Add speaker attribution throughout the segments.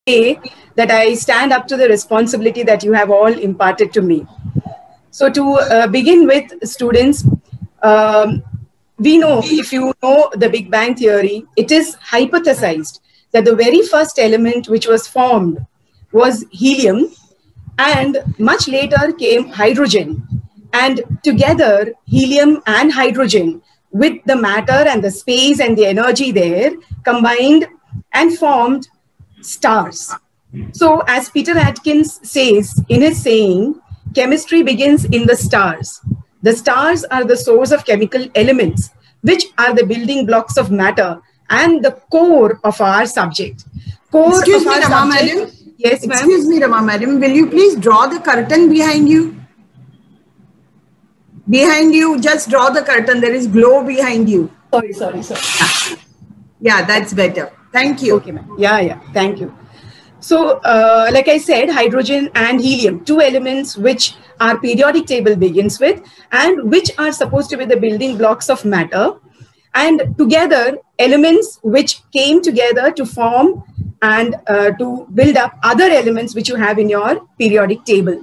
Speaker 1: say that I stand up to the responsibility that you have all imparted to me. So to begin with, students, we know, if you know the Big Bang Theory, it is hypothesized that the very first element which was formed was helium, and much later came hydrogen. And together, helium and hydrogen, with the matter and the space and the energy there, combined and formed stars. So as Peter Atkins says in his saying, chemistry begins in the stars. The stars are the source of chemical elements, which are the building blocks of matter and the core of our subject.
Speaker 2: Excuse me, Rama madam.
Speaker 1: Yes, ma'am.
Speaker 2: Excuse me, Rama madam. Will you please draw the curtain behind you? Behind you, just draw the curtain. There is glow behind you.
Speaker 1: Sorry.
Speaker 2: Yeah, that's better. Thank you.
Speaker 1: Okay, ma'am. Yeah. Thank you. So, like I said, hydrogen and helium, two elements which our periodic table begins with and which are supposed to be the building blocks of matter, and together elements which came together to form and to build up other elements which you have in your periodic table.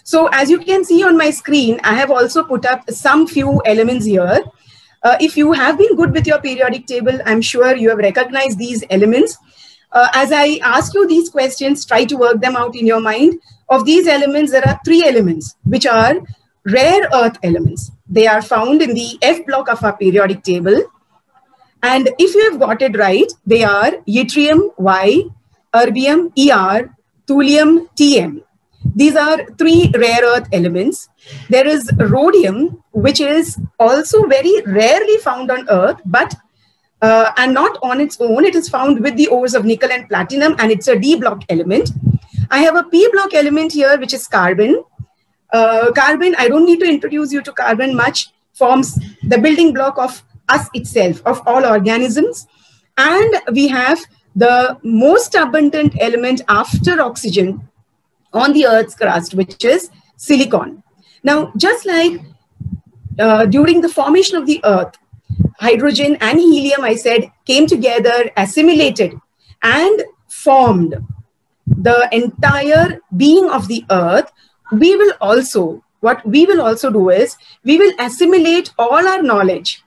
Speaker 1: So as you can see on my screen, I have also put up some few elements here. If you have been good with your periodic table, I'm sure you have recognized these elements. As I ask you these questions, try to work them out in your mind. Of these elements, there are three elements which are rare earth elements. They are found in the F block of our periodic table. And if you have got it right, they are yttrium Y, erbium Er, thulium Tm. These are three rare earth elements. There is rhodium, which is also very rarely found on Earth, but and not on its own. It is found with the ores of nickel and platinum, and it's a D block element. I have a P block element here, which is carbon. Carbon, I don't need to introduce you to carbon much, forms the building block of us itself, of all organisms. And we have the most abundant element after oxygen on the Earth's crust, which is silicon. Now, just like during the formation of the Earth, hydrogen and helium, I said, came together, assimilated, and formed the entire being of the Earth, what we will also do is, we will assimilate all our knowledge,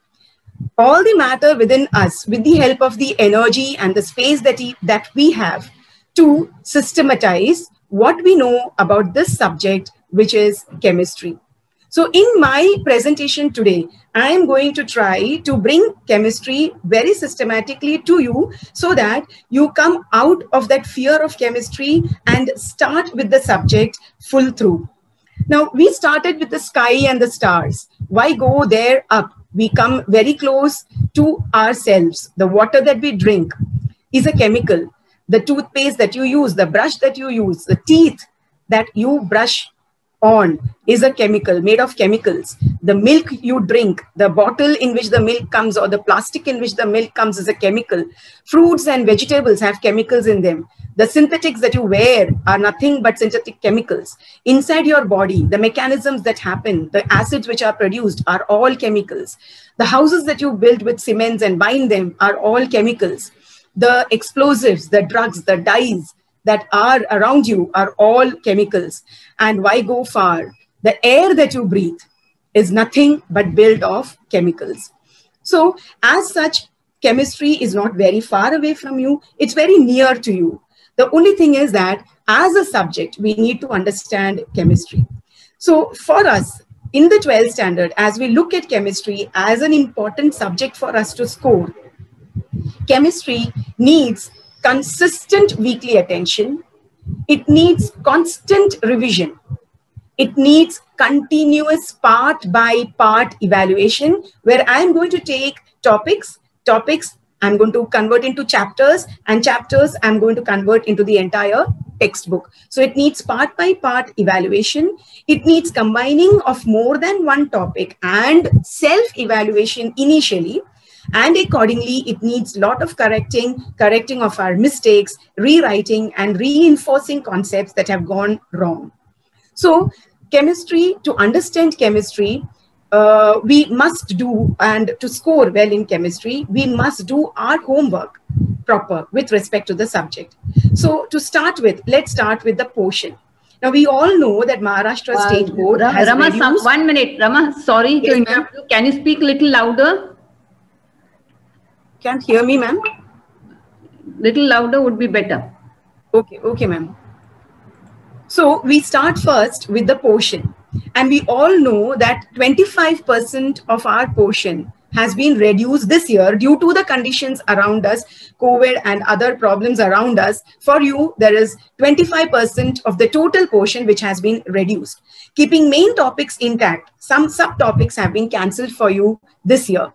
Speaker 1: all the matter within us, with the help of the energy and the space that we have, to systematize what we know about this subject, which is chemistry. So in my presentation today, I am going to try to bring chemistry very systematically to you so that you come out of that fear of chemistry and start with the subject full through. Now, we started with the sky and the stars. Why go there up? We come very close to ourselves. The water that we drink is a chemical. The toothpaste that you use, the brush that you use, the teeth that you brush on is a chemical, made of chemicals. The milk you drink, the bottle in which the milk comes, or the plastic in which the milk comes, is a chemical. Fruits and vegetables have chemicals in them. The synthetics that you wear are nothing but synthetic chemicals. Inside your body, the mechanisms that happen, the acids which are produced are all chemicals. The houses that you build with cements and bind them are all chemicals. The explosives, the drugs, the dyes that are around you are all chemicals. And why go far? The air that you breathe is nothing but built of chemicals. So as such, chemistry is not very far away from you. It's very near to you. The only thing is that as a subject, we need to understand chemistry. So for us in the 12th standard, as we look at chemistry as an important subject for us to score, chemistry needs consistent weekly attention. It needs constant revision. It needs continuous part by part evaluation, where I'm going to take topics I'm going to convert into chapters, and chapters I'm going to convert into the entire textbook. So it needs part by part evaluation. It needs combining of more than one topic and self-evaluation initially. And accordingly, it needs a lot of correcting of our mistakes, rewriting and reinforcing concepts that have gone wrong. So chemistry, to understand chemistry, we must do, and to score well in chemistry, we must do our homework proper with respect to the subject. So to start with, let's start with the portion. Now we all know that Maharashtra State Board has
Speaker 3: Rama,
Speaker 1: reduced...
Speaker 3: 1 minute. Rama, sorry to interrupt you. Can you speak a little louder?
Speaker 1: Can't hear me, ma'am?
Speaker 3: Little louder would be better.
Speaker 1: Okay, ma'am. So we start first with the portion. And we all know that 25% of our portion has been reduced this year due to the conditions around us, COVID and other problems around us. For you, there is 25% of the total portion which has been reduced. Keeping main topics intact, some subtopics have been cancelled for you this year.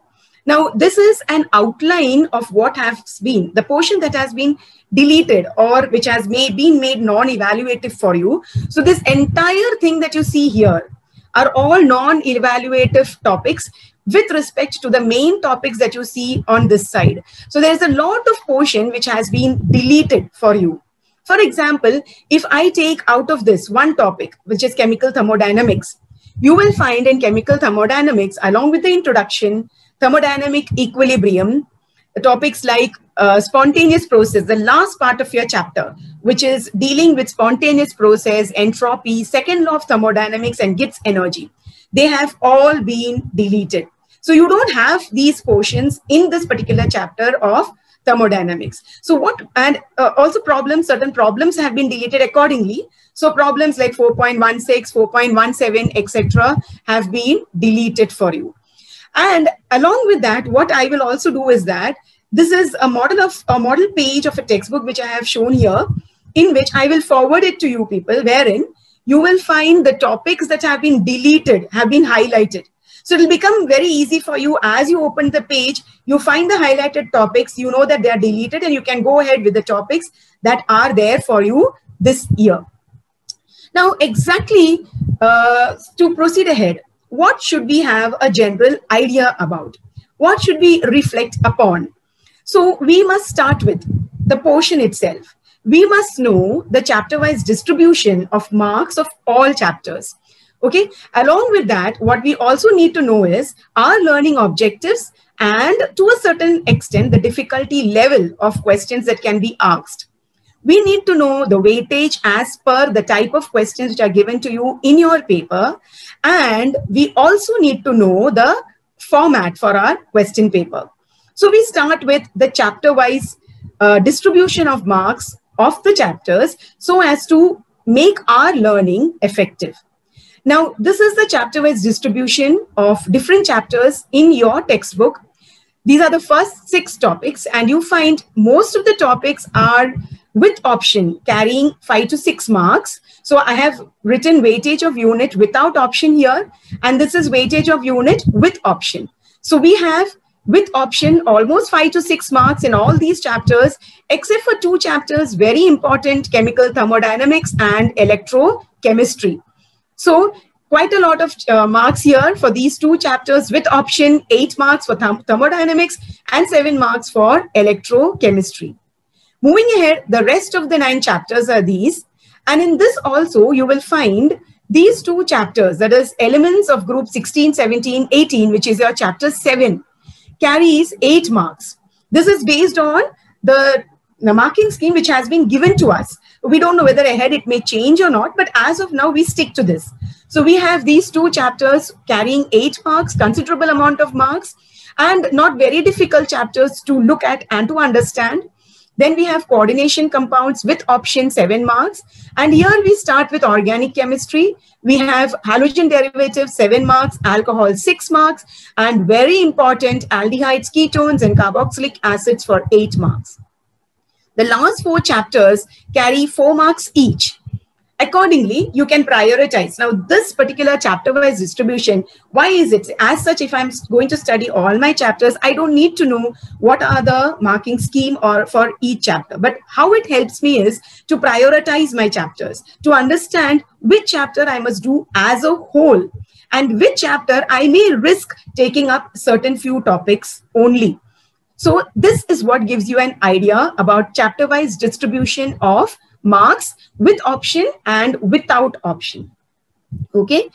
Speaker 1: Now, this is an outline of what has been the portion that has been deleted or which has been made non-evaluative for you. So this entire thing that you see here are all non-evaluative topics with respect to the main topics that you see on this side. So there's a lot of portion which has been deleted for you. For example, if I take out of this one topic, which is chemical thermodynamics, you will find in chemical thermodynamics, along with the introduction, thermodynamic equilibrium, topics like spontaneous process, the last part of your chapter, which is dealing with spontaneous process, entropy, second law of thermodynamics, and Gibbs energy. They have all been deleted. So you don't have these portions in this particular chapter of thermodynamics. So what, and also problems, certain problems have been deleted accordingly. So problems like 4.16, 4.17, etc. have been deleted for you. And along with that, what I will also do is that this is a model page of a textbook which I have shown here, in which I will forward it to you people, wherein you will find the topics that have been deleted have been highlighted. So it will become very easy for you as you open the page, you find the highlighted topics, you know that they are deleted, and you can go ahead with the topics that are there for you this year. Now, exactly to proceed ahead, what should we have a general idea about? What should we reflect upon? So we must start with the portion itself. We must know the chapter-wise distribution of marks of all chapters. Okay. Along with that, what we also need to know is our learning objectives and to a certain extent, the difficulty level of questions that can be asked. We need to know the weightage as per the type of questions which are given to you in your paper. And we also need to know the format for our question paper. So we start with the chapter-wise distribution of marks of the chapters so as to make our learning effective. Now, this is the chapter-wise distribution of different chapters in your textbook. These are the first 6 topics, and you find most of the topics are with option carrying 5 to 6 marks. So I have written weightage of unit without option here, and this is weightage of unit with option. So we have with option almost 5 to 6 marks in all these chapters, except for 2 chapters, very important, chemical thermodynamics and electrochemistry. So quite a lot of marks here for these 2 chapters with option, 8 marks for thermodynamics and 7 marks for electrochemistry. Moving ahead, the rest of the 9 chapters are these. And in this also, you will find these 2 chapters, that is elements of group 16, 17, 18, which is your chapter 7, carries 8 marks. This is based on the marking scheme which has been given to us. We don't know whether ahead it may change or not, but as of now, we stick to this. So we have these 2 chapters carrying 8 marks, considerable amount of marks, and not very difficult chapters to look at and to understand. Then we have coordination compounds with option 7 marks. And here we start with organic chemistry. We have halogen derivatives 7 marks, alcohol 6 marks, and very important aldehydes, ketones, and carboxylic acids for 8 marks. The last 4 chapters carry 4 marks each. Accordingly, you can prioritize. Now, this particular chapter-wise distribution, why is it? As such, if I'm going to study all my chapters, I don't need to know what are the marking scheme or for each chapter. But how it helps me is to prioritize my chapters, to understand which chapter I must do as a whole and which chapter I may risk taking up certain few topics only. So this is what gives you an idea about chapter-wise distribution of marks with option and without option. Okay.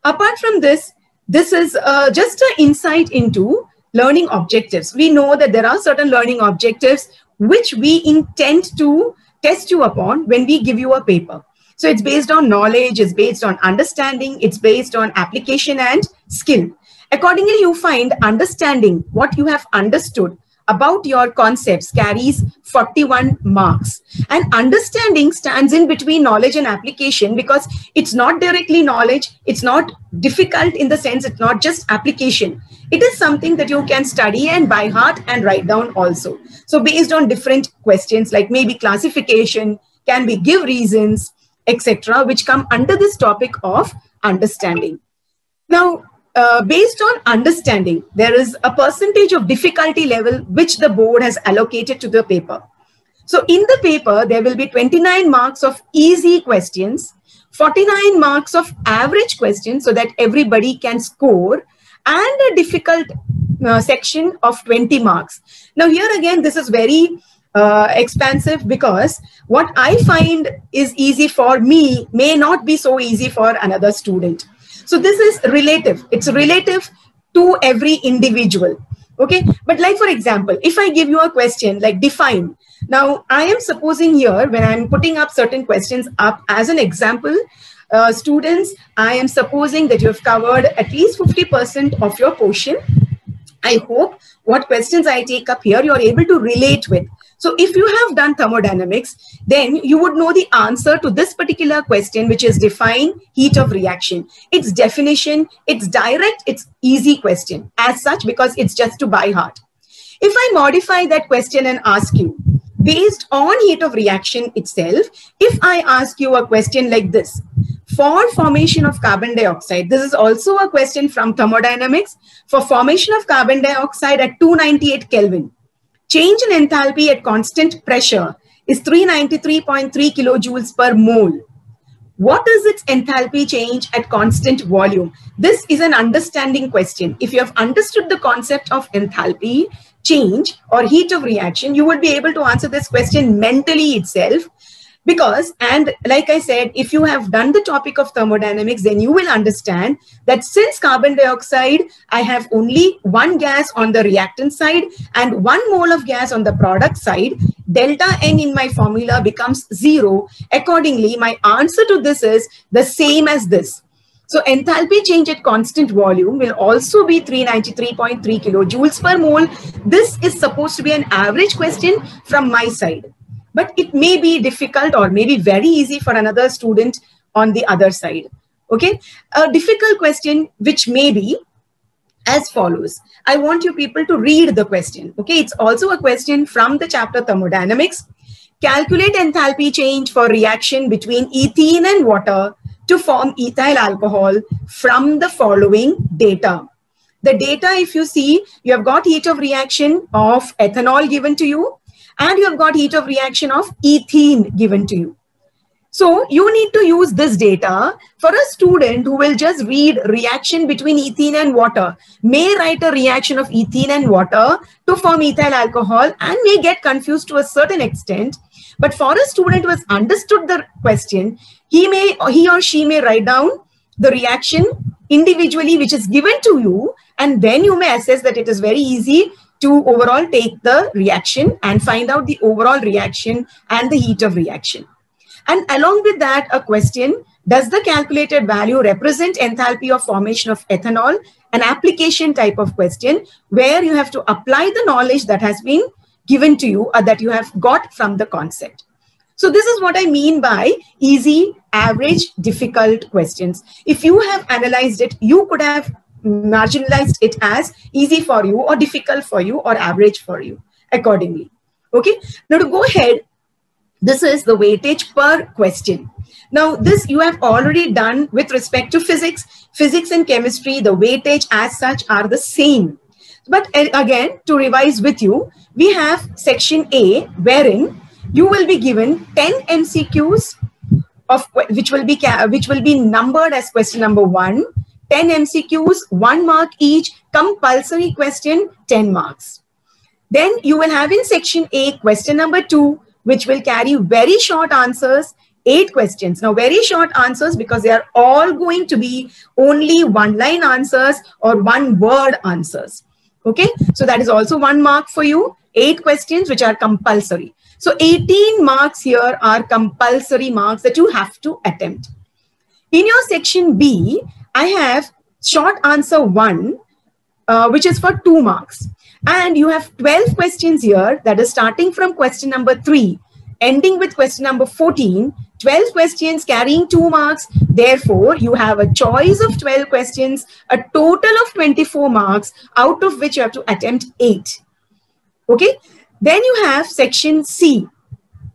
Speaker 1: Apart from this, this is just an insight into learning objectives. We know that there are certain learning objectives which we intend to test you upon when we give you a paper. So it's based on knowledge, it's based on understanding, it's based on application and skill. Accordingly, you find understanding what you have understood about your concepts carries 41 marks. And understanding stands in between knowledge and application because it's not directly knowledge, it's not difficult in the sense it's not just application. It is something that you can study and by heart and write down also. So based on different questions like maybe classification, can we give reasons, etc., which come under this topic of understanding. Now, based on understanding, there is a percentage of difficulty level which the board has allocated to the paper. So in the paper, there will be 29 marks of easy questions, 49 marks of average questions so that everybody can score, and a difficult section of 20 marks. Now here again, this is very expansive because what I find is easy for me may not be so easy for another student. So this is relative. It's relative to every individual. Okay. But like, for example, if I give you a question like define. Now I am supposing here when I'm putting up certain questions up as an example, students, I am supposing that you have covered at least 50% of your portion. I hope what questions I take up here, you're able to relate with. So if you have done thermodynamics, then you would know the answer to this particular question, which is define heat of reaction. Its definition, it's direct, it's easy question as such, because it's just to by heart. If I modify that question and ask you, based on heat of reaction itself, if I ask you a question like this, for formation of carbon dioxide, this is also a question from thermodynamics, for formation of carbon dioxide at 298 Kelvin, change in enthalpy at constant pressure is 393.3 kilojoules per mole. What is its enthalpy change at constant volume? This is an understanding question. If you have understood the concept of enthalpy change or heat of reaction, you will be able to answer this question mentally itself. Because, and like I said, if you have done the topic of thermodynamics, then you will understand that since carbon dioxide, I have only one gas on the reactant side and 1 mole of gas on the product side, delta N in my formula becomes 0. Accordingly, my answer to this is the same as this. So enthalpy change at constant volume will also be 393.3 kilojoules per mole. This is supposed to be an average question from my side. But it may be difficult or maybe very easy for another student on the other side. Okay, a difficult question which may be as follows. I want you people to read the question. Okay, it's also a question from the chapter thermodynamics. Calculate enthalpy change for reaction between ethene and water to form ethyl alcohol from the following data. The data, if you see, you have got heat of reaction of ethanol given to you, and you have got heat of reaction of ethene given to you. So you need to use this data. For a student who will just read reaction between ethene and water, may write a reaction of ethene and water to form ethyl alcohol and may get confused to a certain extent. But for a student who has understood the question, he or she may write down the reaction individually which is given to you, and then you may assess that it is very easy to overall take the reaction and find out the overall reaction and the heat of reaction. And along with that, a question, does the calculated value represent enthalpy of formation of ethanol? An application type of question where you have to apply the knowledge that has been given to you or that you have got from the concept. So this is what I mean by easy, average, difficult questions. If you have analyzed it, you could have marginalized it as easy for you or difficult for you or average for you accordingly. Okay. Now to go ahead, this is the weightage per question. Now this you have already done with respect to physics. Physics and chemistry, the weightage as such are the same. But again, to revise with you, we have section A wherein you will be given 10 MCQs of which will be numbered as question number 1. 10 MCQs, 1 mark each, compulsory question, 10 marks. Then you will have in section A question number 2, which will carry very short answers, 8 questions. Now, very short answers because they are all going to be only one-line answers or one-word answers. Okay, so that is also 1 mark for you. 8 questions which are compulsory. So 18 marks here are compulsory marks that you have to attempt. In your section B, I have short answer 1, which is for 2 marks. And you have 12 questions here, that is starting from question number 3, ending with question number 14, 12 questions carrying 2 marks. Therefore, you have a choice of 12 questions, a total of 24 marks, out of which you have to attempt 8. Okay. Then you have section C,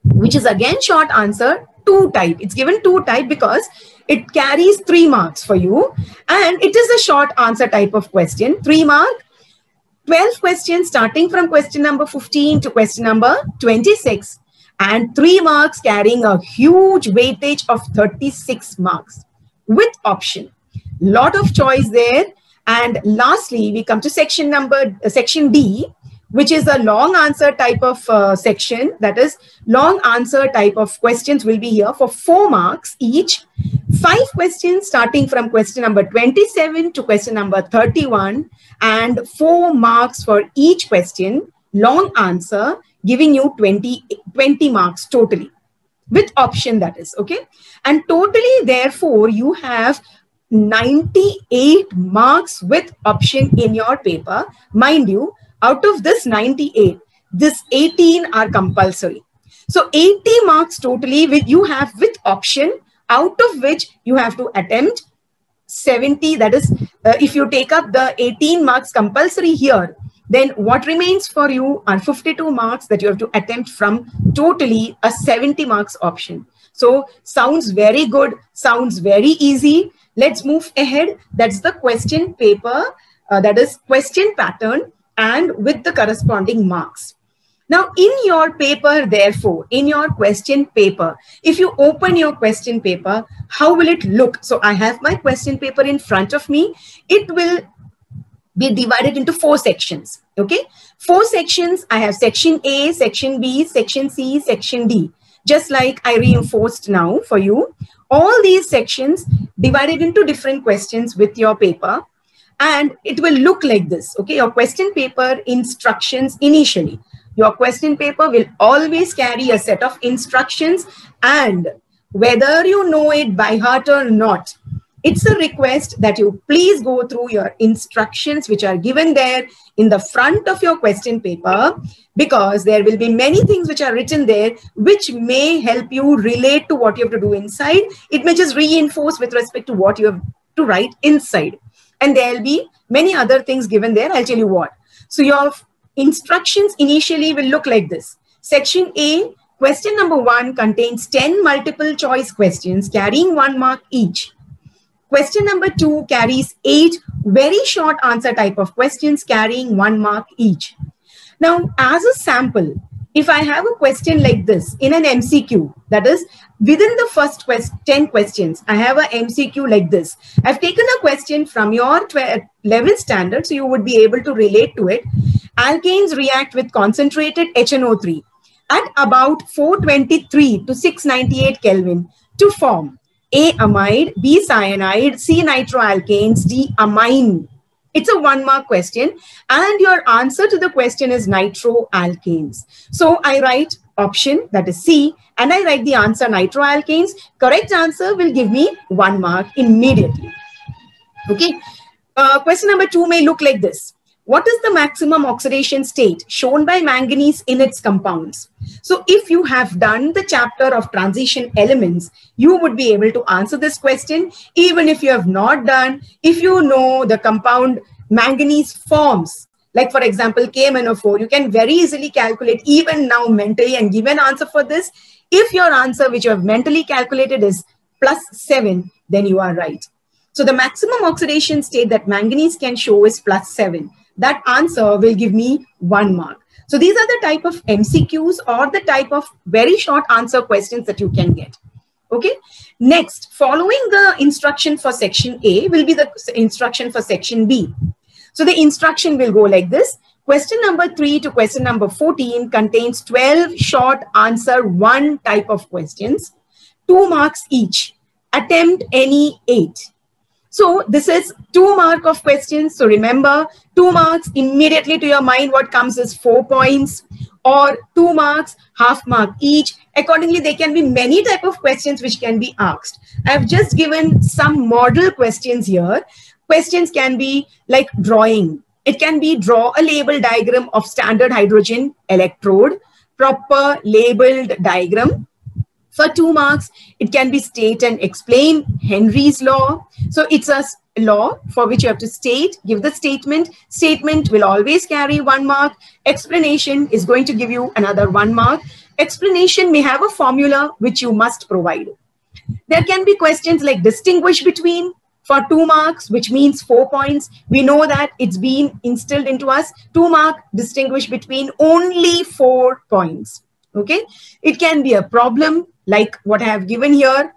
Speaker 1: which is again short answer 2 type. It's given 2 type because it carries 3 marks for you. And it is a short answer type of question, 3 mark. 12 questions starting from question number 15 to question number 26. And 3 marks carrying a huge weightage of 36 marks with option. Lot of choice there. And lastly, we come to section D, which is a long answer type of section. That is, long answer type of questions will be here for 4 marks each. 5 questions starting from question number 27 to question number 31, and 4 marks for each question, long answer, giving you 20 marks totally, with option, that is, okay? And totally, therefore, you have 98 marks with option in your paper. Mind you, out of this 98, this 18 are compulsory. So 80 marks totally you have with option, out of which you have to attempt 70. That is, if you take up the 18 marks compulsory here, then what remains for you are 52 marks that you have to attempt from totally a 70 marks option. So sounds very good, sounds very easy. Let's move ahead. That's the question paper, that is question pattern, and with the corresponding marks. Now, in your paper, therefore, in your question paper, if you open your question paper, how will it look? So I have my question paper in front of me. It will be divided into 4 sections. Okay, 4 sections. I have section A, section B, section C, section D. Just like I reinforced now for you, all these sections divided into different questions with your paper, and it will look like this. Okay, your question paper instructions initially. Your question paper will always carry a set of instructions, and whether you know it by heart or not, it's a request that you please go through your instructions which are given there in the front of your question paper, because there will be many things which are written there which may help you relate to what you have to do inside. It may just reinforce with respect to what you have to write inside. And there will be many other things given there. I'll tell you what. So your instructions initially will look like this. Section A, question number 1 contains 10 multiple choice questions carrying 1 mark each. Question number 2 carries 8 very short answer type of questions carrying 1 mark each. Now, as a sample, if I have a question like this in an MCQ, that is within the first 10 questions, I have a MCQ like this. I've taken a question from your 11th standard, so you would be able to relate to it. Alkanes react with concentrated HNO3 at about 423 to 698 Kelvin to form A amide, B cyanide, C nitroalkanes, D amine. It's a 1 mark question, and your answer to the question is nitroalkanes. So I write option, that is C, and I write the answer nitroalkanes. Correct answer will give me 1 mark immediately. Okay. Question number 2 may look like this. What is the maximum oxidation state shown by manganese in its compounds? So if you have done the chapter of transition elements, you would be able to answer this question. Even if you have not done, if you know the compound manganese forms, like for example, KMNO4, you can very easily calculate even now mentally and give an answer for this. If your answer which you have mentally calculated is +7, then you are right. So the maximum oxidation state that manganese can show is +7. That answer will give me 1 mark. So these are the type of MCQs or the type of very short answer questions that you can get. Okay. Next, following the instruction for section A will be the instruction for section B. So the instruction will go like this. Question number 3 to question number 14 contains 12 short answer 1 type of questions. 2 marks each. Attempt any 8. So this is 2 mark of questions. So remember, 2 marks, immediately to your mind what comes is 4 points, or 2 marks, half mark each. Accordingly, there can be many type of questions which can be asked. I've just given some model questions here. Questions can be like drawing. It can be draw a label diagram of standard hydrogen electrode, proper labeled diagram. For 2 marks, it can be state and explain Henry's law. So it's a law for which you have to state, give the statement. Statement will always carry 1 mark. Explanation is going to give you another 1 mark. Explanation may have a formula which you must provide. There can be questions like distinguish between for 2 marks, which means 4 points. We know that it's been instilled into us. 2 mark, distinguish between, only 4 points. Okay. It can be a problem like what I have given here.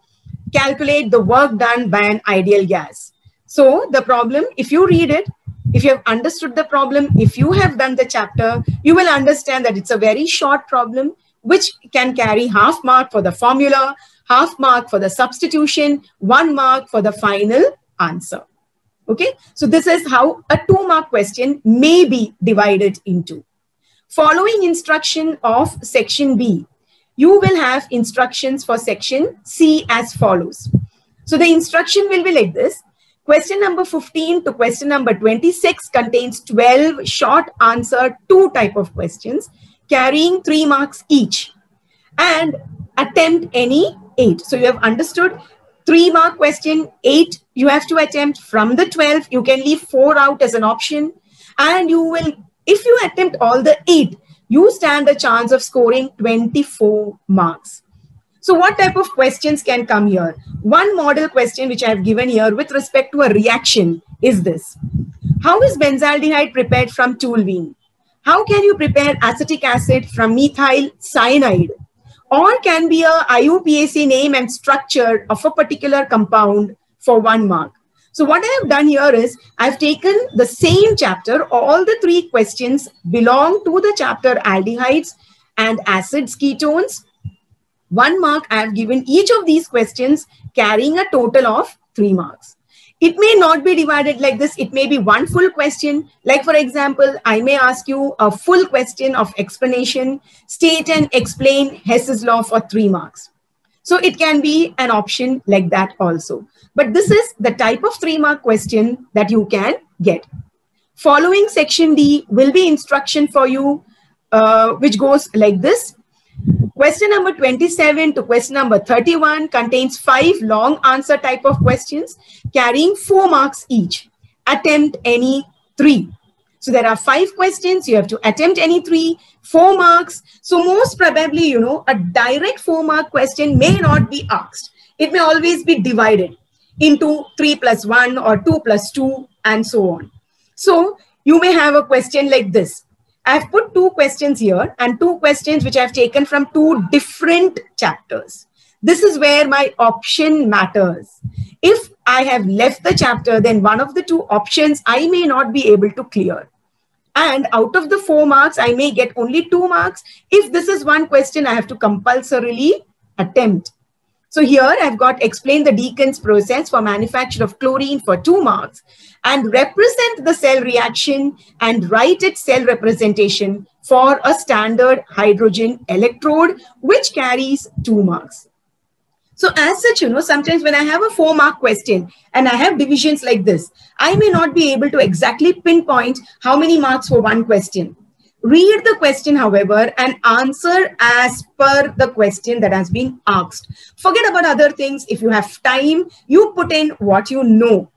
Speaker 1: Calculate the work done by an ideal gas. So the problem, if you read it, if you have understood the problem, if you have done the chapter, you will understand that it's a very short problem which can carry half mark for the formula, half mark for the substitution, 1 mark for the final answer. Okay. So this is how a 2 mark question may be divided into. Following instruction of section B, you will have instructions for section C as follows. So the instruction will be like this. Question number 15 to question number 26 contains 12 short answer 2 type of questions carrying 3 marks each, and attempt any 8. So you have understood 3 mark question, 8 you have to attempt. From the 12, you can leave 4 out as an option, and you will, if you attempt all the 8, you stand a chance of scoring 24 marks. So what type of questions can come here? One model question which I have given here with respect to a reaction is this. How is benzaldehyde prepared from toluene? How can you prepare acetic acid from methyl cyanide? Or can be a IUPAC name and structure of a particular compound for 1 mark. So what I have done here is I've taken the same chapter. All the 3 questions belong to the chapter aldehydes and acids, ketones. 1 mark I have given each of these questions carrying a total of 3 marks. It may not be divided like this. It may be 1 full question. Like for example, I may ask you a full question of explanation, state and explain Hess's law for 3 marks. So it can be an option like that also. But this is the type of 3 mark question that you can get. Following section D will be instruction for you, which goes like this. Question number 27 to question number 31 contains 5 long answer type of questions carrying 4 marks each. Attempt any 3. So there are 5 questions. You have to attempt any 3, 4 marks. So most probably, you know, a direct 4 mark question may not be asked. It may always be divided into 3 plus 1 or 2 plus 2 and so on. So you may have a question like this. I've put 2 questions here and 2 questions which I've taken from 2 different chapters. This is where my option matters. If I have left the chapter, then one of the 2 options I may not be able to clear. And out of the 4 marks, I may get only 2 marks. If this is one question, I have to compulsorily attempt. So here I've got explain the Deacon's process for manufacture of chlorine for 2 marks and represent the cell reaction and write its cell representation for a standard hydrogen electrode, which carries 2 marks. So as such, you know, sometimes when I have a 4 mark question and I have divisions like this, I may not be able to exactly pinpoint how many marks for one question. Read the question, however, and answer as per the question that has been asked. Forget about other things. If you have time, you put in what you know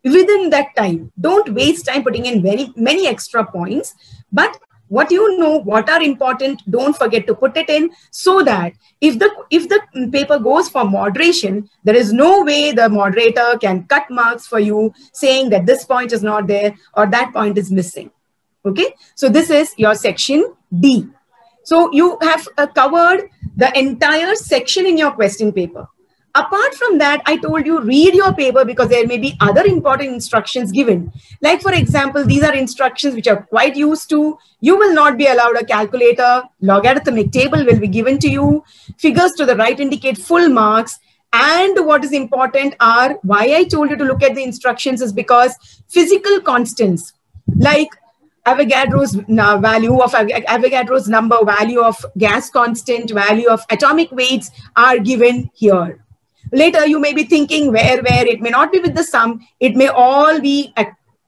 Speaker 1: within that time. Don't waste time putting in many extra points, but what you know, what are important, don't forget to put it in, so that if the paper goes for moderation, there is no way the moderator can cut marks for you saying that this point is not there or that point is missing. Okay, so this is your section D. So you have covered the entire section in your question paper. Apart from that, I told you read your paper because there may be other important instructions given. Like for example, these are instructions which are quite used to. You will not be allowed a calculator. Logarithmic table will be given to you. Figures to the right indicate full marks. And what is important are, why I told you to look at the instructions is because physical constants like Avogadro's value of Avogadro's number, value of gas constant, value of atomic weights are given here. Later, you may be thinking where it may not be with the sum, it may all be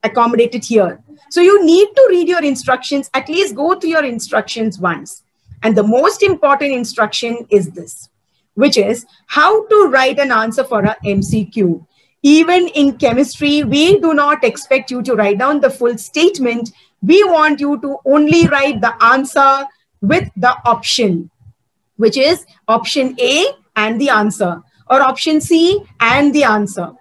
Speaker 1: accommodated here. So you need to read your instructions, at least go through your instructions once. And the most important instruction is this, which is how to write an answer for a MCQ. Even in chemistry, we do not expect you to write down the full statement. We want you to only write the answer with the option, which is option A and the answer, or option C and the answer.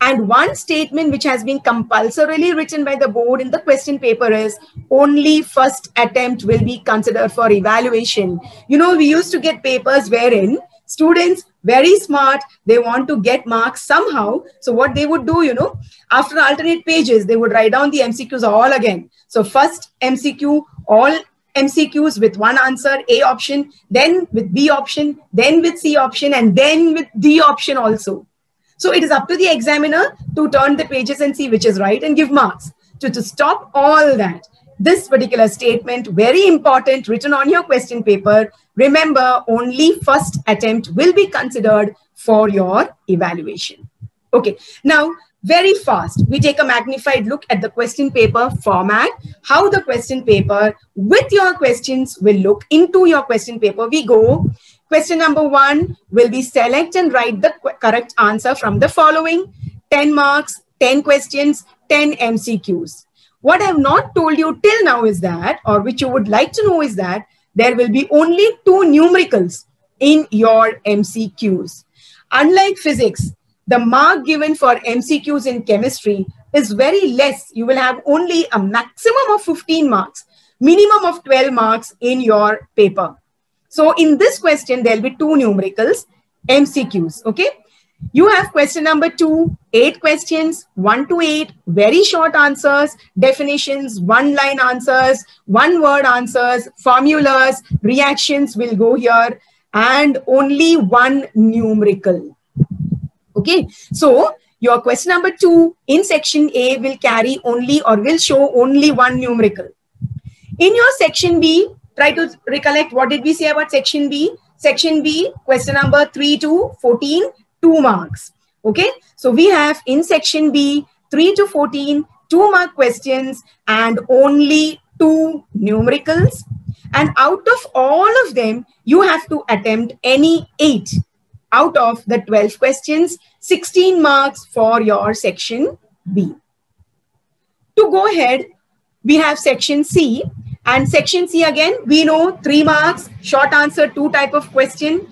Speaker 1: And one statement which has been compulsorily written by the board in the question paper is only first attempt will be considered for evaluation. You know, we used to get papers wherein students, very smart, they want to get marks somehow. So what they would do, you know, after alternate pages, they would write down the MCQs all again. So first MCQ, all MCQs with one answer, A option, then with B option, then with C option, and then with D option also. So it is up to the examiner to turn the pages and see which is right and give marks. So to stop all that, this particular statement, very important, written on your question paper, remember only first attempt will be considered for your evaluation. Okay, now very fast, we take a magnified look at the question paper format, how the question paper with your questions will look. Into your question paper we go. Question number 1 will be select and write the correct answer from the following. 10 marks, 10 questions, 10 MCQs. What I have not told you till now is that, or which you would like to know is that, there will be only 2 numericals in your MCQs. Unlike physics, the mark given for MCQs in chemistry is very less. You will have only a maximum of 15 marks, minimum of 12 marks in your paper. So in this question, there will be 2 numericals, MCQs, okay? You have question number 2, 8 questions, 1 to 8, very short answers, definitions, 1-line answers, 1-word answers, formulas, reactions will go here, and only 1 numerical. Okay, so your question number 2 in section A will carry only, or will show only 1 numerical. In your section B, try to recollect what did we say about section B. Section B, question number 3 to 14, 2 marks. Okay, so we have in section B 3 to 14, 2 mark questions and only 2 numericals. And out of all of them, you have to attempt any 8 out of the 12 questions, 16 marks for your section B. To go ahead, we have section C. And section C again, we know 3 marks, short answer, 2 type of question.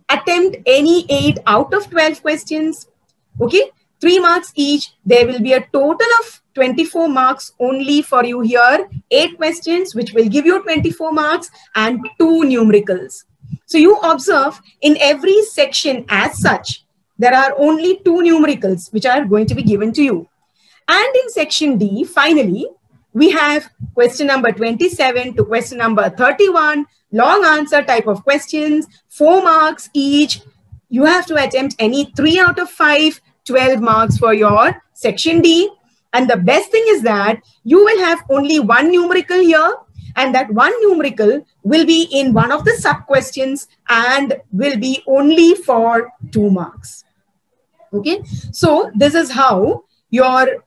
Speaker 1: Attempt any 8 out of 12 questions. Okay, 3 marks each. There will be a total of 24 marks only for you here. 8 questions, which will give you 24 marks and 2 numericals. So you observe in every section as such, there are only 2 numericals which are going to be given to you. And in section D, finally, we have question number 27 to question number 31, long answer type of questions, 4 marks each. You have to attempt any 3 out of 5, 12 marks for your section D. And the best thing is that you will have only 1 numerical here, and that 1 numerical will be in one of the sub questions and will be only for 2 marks. Okay, so this is how your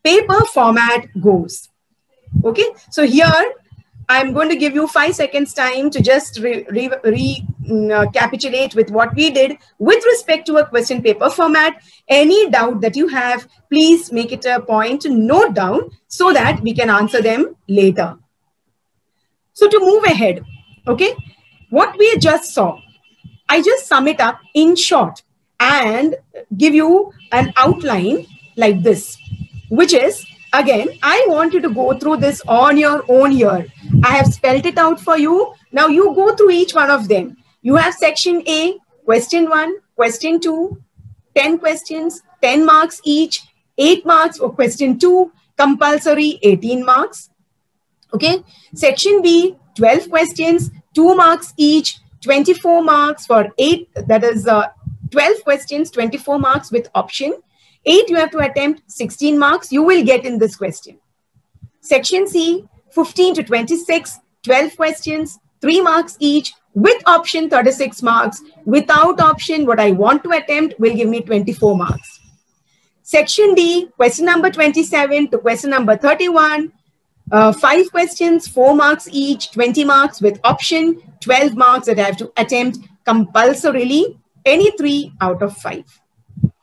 Speaker 1: paper format goes. Okay, so here I'm going to give you 5 seconds time to just recapitulate with what we did with respect to a question paper format. Any doubt that you have, please make it a point to note down so that we can answer them later. So to move ahead, okay, what we just saw, I just sum it up in short and give you an outline like this, which is, again, I want you to go through this on your own here. I have spelled it out for you. Now you go through each one of them. You have section A, question 1, question 2, 10 questions, 10 marks each, 8 marks for question 2, compulsory 18 marks. Okay. Section B, 12 questions, 2 marks each, 24 marks for 8, that is 12 questions, 24 marks with option. 8 you have to attempt, 16 marks you will get in this question. Section C, 15 to 26, 12 questions, 3 marks each, with option 36 marks. Without option, what I want to attempt will give me 24 marks. Section D, question number 27 to question number 31, 5 questions, 4 marks each, 20 marks with option, 12 marks that I have to attempt compulsorily, any 3 out of 5.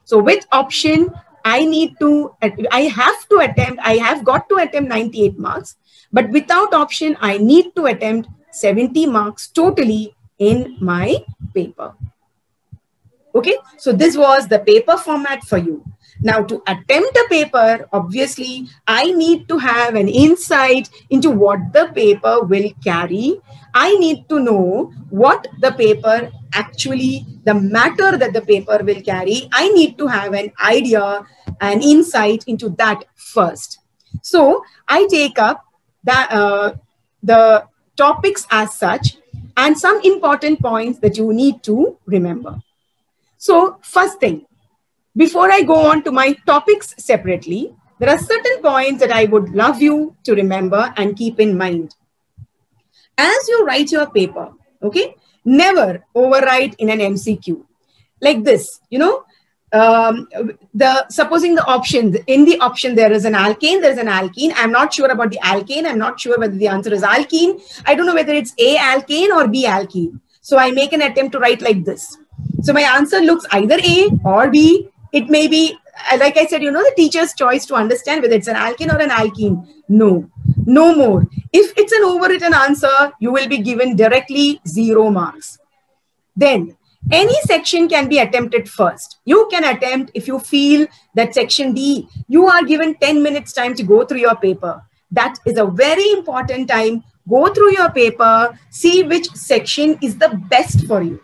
Speaker 1: So with option, I have got to attempt 98 marks, but without option, I need to attempt 70 marks totally in my paper. Okay, so this was the paper format for you. Now to attempt a paper, obviously, I need to have an insight into what the paper will carry. I need to know what the paper actually, the matter that the paper will carry. I need to have an idea, an insight into that first. So I take up the topics as such and some important points that you need to remember. So first thing, before I go on to my topics separately, there are certain points that I would love you to remember and keep in mind. As you write your paper, okay, never overwrite in an MCQ. Like this, you know, supposing the options, in the option there is an alkane, there is an alkene. I'm not sure about the alkane. I'm not sure whether the answer is alkene. I don't know whether it's A alkane or B alkene. So I make an attempt to write like this. So my answer looks either A or B. It may be, like I said, you know, the teacher's choice to understand whether it's an alkene or an alkene. No, no more. If it's an overwritten answer, you will be given directly 0 marks. Then any section can be attempted first. You can attempt if you feel that section D, you are given 10 minutes time to go through your paper. That is a very important time. Go through your paper, see which section is the best for you.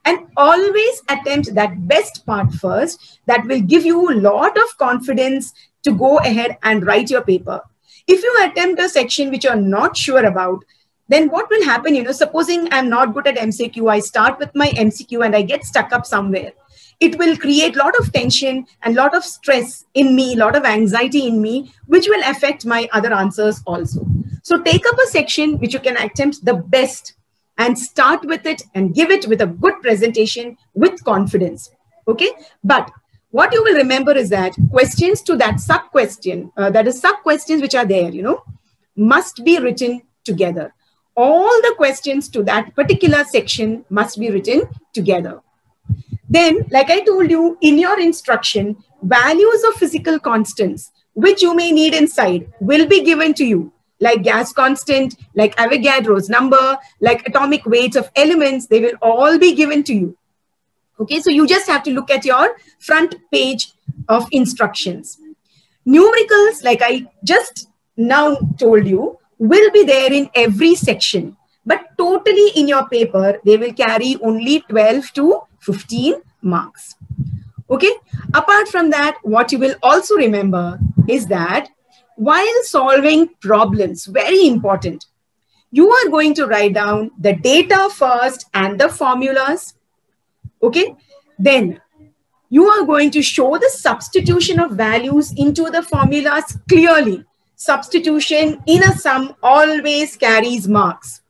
Speaker 1: And always attempt that best part first. That will give you a lot of confidence to go ahead and write your paper. If you attempt a section which you're not sure about, then what will happen, you know, supposing I'm not good at MCQ, I start with my MCQ and I get stuck up somewhere. It will create a lot of tension and a lot of stress in me, a lot of anxiety in me, which will affect my other answers also. So take up a section which you can attempt the best and start with it and give it with a good presentation with confidence. Okay. But what you will remember is that questions to that sub-question, that is sub-questions which are there, you know, must be written together. All the questions to that particular section must be written together. Then, like I told you, in your instruction, values of physical constants, which you may need inside, will be given to you. Like gas constant, like Avogadro's number, like atomic weights of elements, they will all be given to you. Okay, so you just have to look at your front page of instructions. Numericals, like I just now told you, will be there in every section. But totally in your paper, they will carry only 12 to 15 marks. Okay, apart from that, what you will also remember is that while solving problems, very important, you are going to write down the data first and the formulas. Okay, then you are going to show the substitution of values into the formulas clearly. Substitution in a sum always carries marks.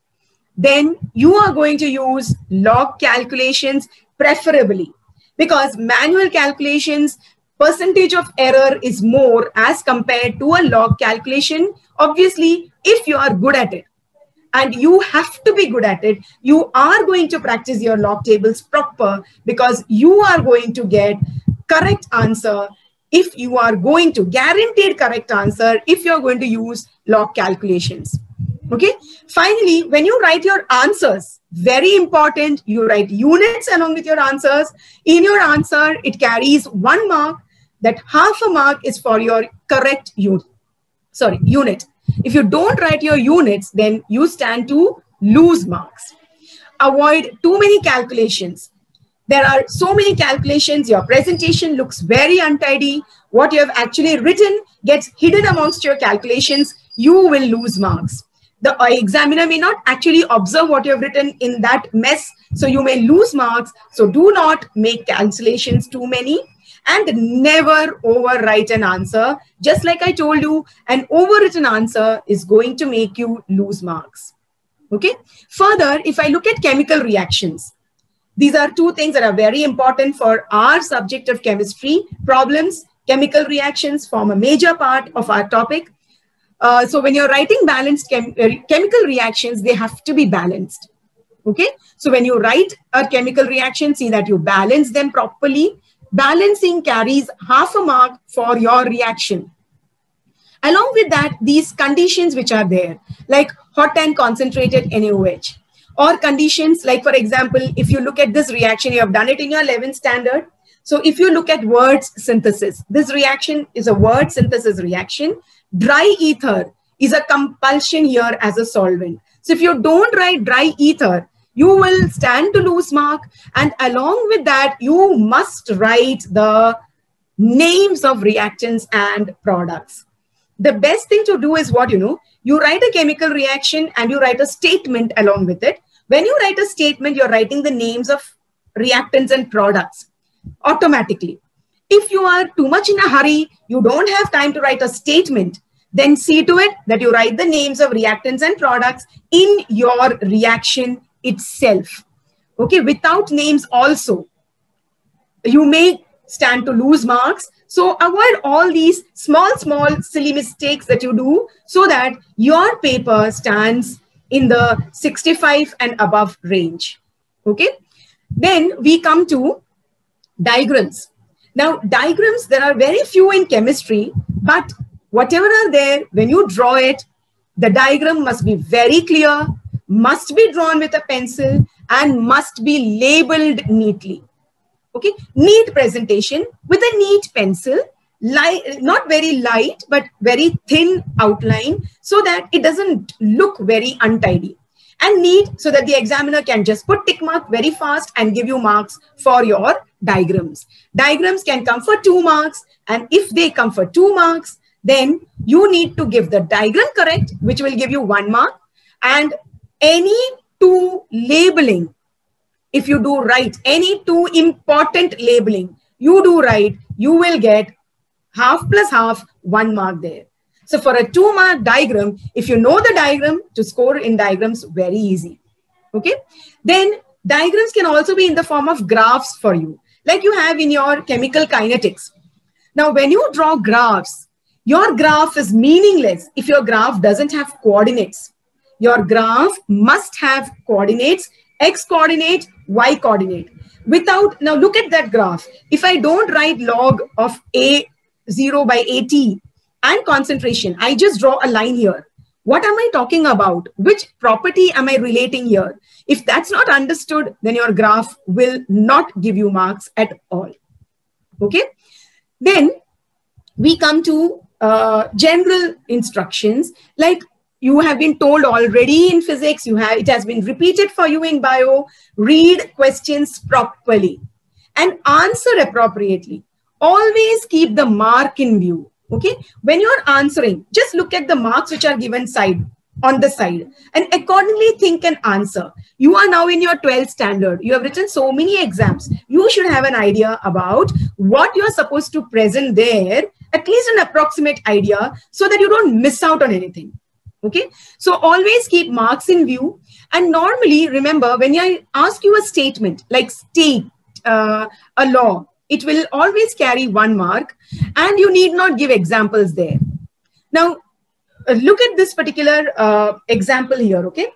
Speaker 1: Then you are going to use log calculations preferably, because manual calculations, percentage of error is more as compared to a log calculation. Obviously, if you are good at it, and you have to be good at it, you are going to practice your log tables proper, because you are going to get correct answer if you are going to, guaranteed correct answer if you're going to use log calculations. Okay. Finally, when you write your answers, very important, you write units along with your answers. In your answer, it carries 1 mark. That half a mark is for your correct unit. If you don't write your units, then you stand to lose marks. Avoid too many calculations. There are so many calculations. Your presentation looks very untidy. What you have actually written gets hidden amongst your calculations. You will lose marks. The examiner may not actually observe what you have written in that mess, so you may lose marks. So do not make calculations too many, and never overwrite an answer. Just like I told you, an overwritten answer is going to make you lose marks. Okay. Further, if I look at chemical reactions, these are two things that are very important for our subject of chemistry. Problems, chemical reactions form a major part of our topic. So when you're writing balanced chemical reactions, they have to be balanced. Okay. So when you write a chemical reaction, see that you balance them properly. Balancing carries half a mark for your reaction. Along with that, these conditions which are there, like hot and concentrated NaOH, or conditions like, for example, if you look at this reaction, you have done it in your 11th standard. So if you look at word synthesis, this reaction is a word synthesis reaction. Dry ether is a compulsion here as a solvent. So if you don't write dry ether, you will stand to lose mark. And along with that, you must write the names of reactants and products. The best thing to do is what, you write a chemical reaction and you write a statement along with it. When you write a statement, you're writing the names of reactants and products automatically. If you are too much in a hurry, you don't have time to write a statement, then see to it that you write the names of reactants and products in your reaction itself. Okay, without names also, you may stand to lose marks. So avoid all these small silly mistakes that you do so that your paper stands in the 65 and above range. Okay. Then we come to diagrams. Now diagrams, there are very few in chemistry, but whatever are there, when you draw it, the diagram must be very clear, must be drawn with a pencil, and must be labeled neatly. Okay, neat presentation with a neat pencil, not very light, but very thin outline so that it doesn't look very untidy, and neat so that the examiner can just put tick mark very fast and give you marks for your diagrams. Diagrams can come for 2 marks, and if they come for 2 marks, then you need to give the diagram correct, which will give you 1 mark, and any 2 labeling. If you do right, any 2 important labeling you do right, you will get half plus half, 1 mark there. So for a 2-mark diagram, if you know the diagram, to score in diagrams, very easy. Okay. Then diagrams can also be in the form of graphs for you, like you have in your chemical kinetics. Now, when you draw graphs, your graph is meaningless if your graph doesn't have coordinates. Your graph must have coordinates, X coordinate, Y coordinate. Without, now look at that graph. If I don't write log of A0 by AT and concentration, I just draw a line here. What am I talking about? Which property am I relating here? If that's not understood, then your graph will not give you marks at all. Okay. Then we come to general instructions, like you have been told already in physics, it has been repeated for you in bio. Read questions properly and answer appropriately. Always keep the mark in view. Okay. When you're answering, just look at the marks which are given on the side and accordingly think and answer. You are now in your 12th standard. You have written so many exams. You should have an idea about what you're supposed to present there, at least an approximate idea, so that you don't miss out on anything. Okay. So always keep marks in view. And normally, remember, when I ask you a statement, like state a law, it will always carry 1 mark, and you need not give examples there. Now, look at this particular example here. Okay.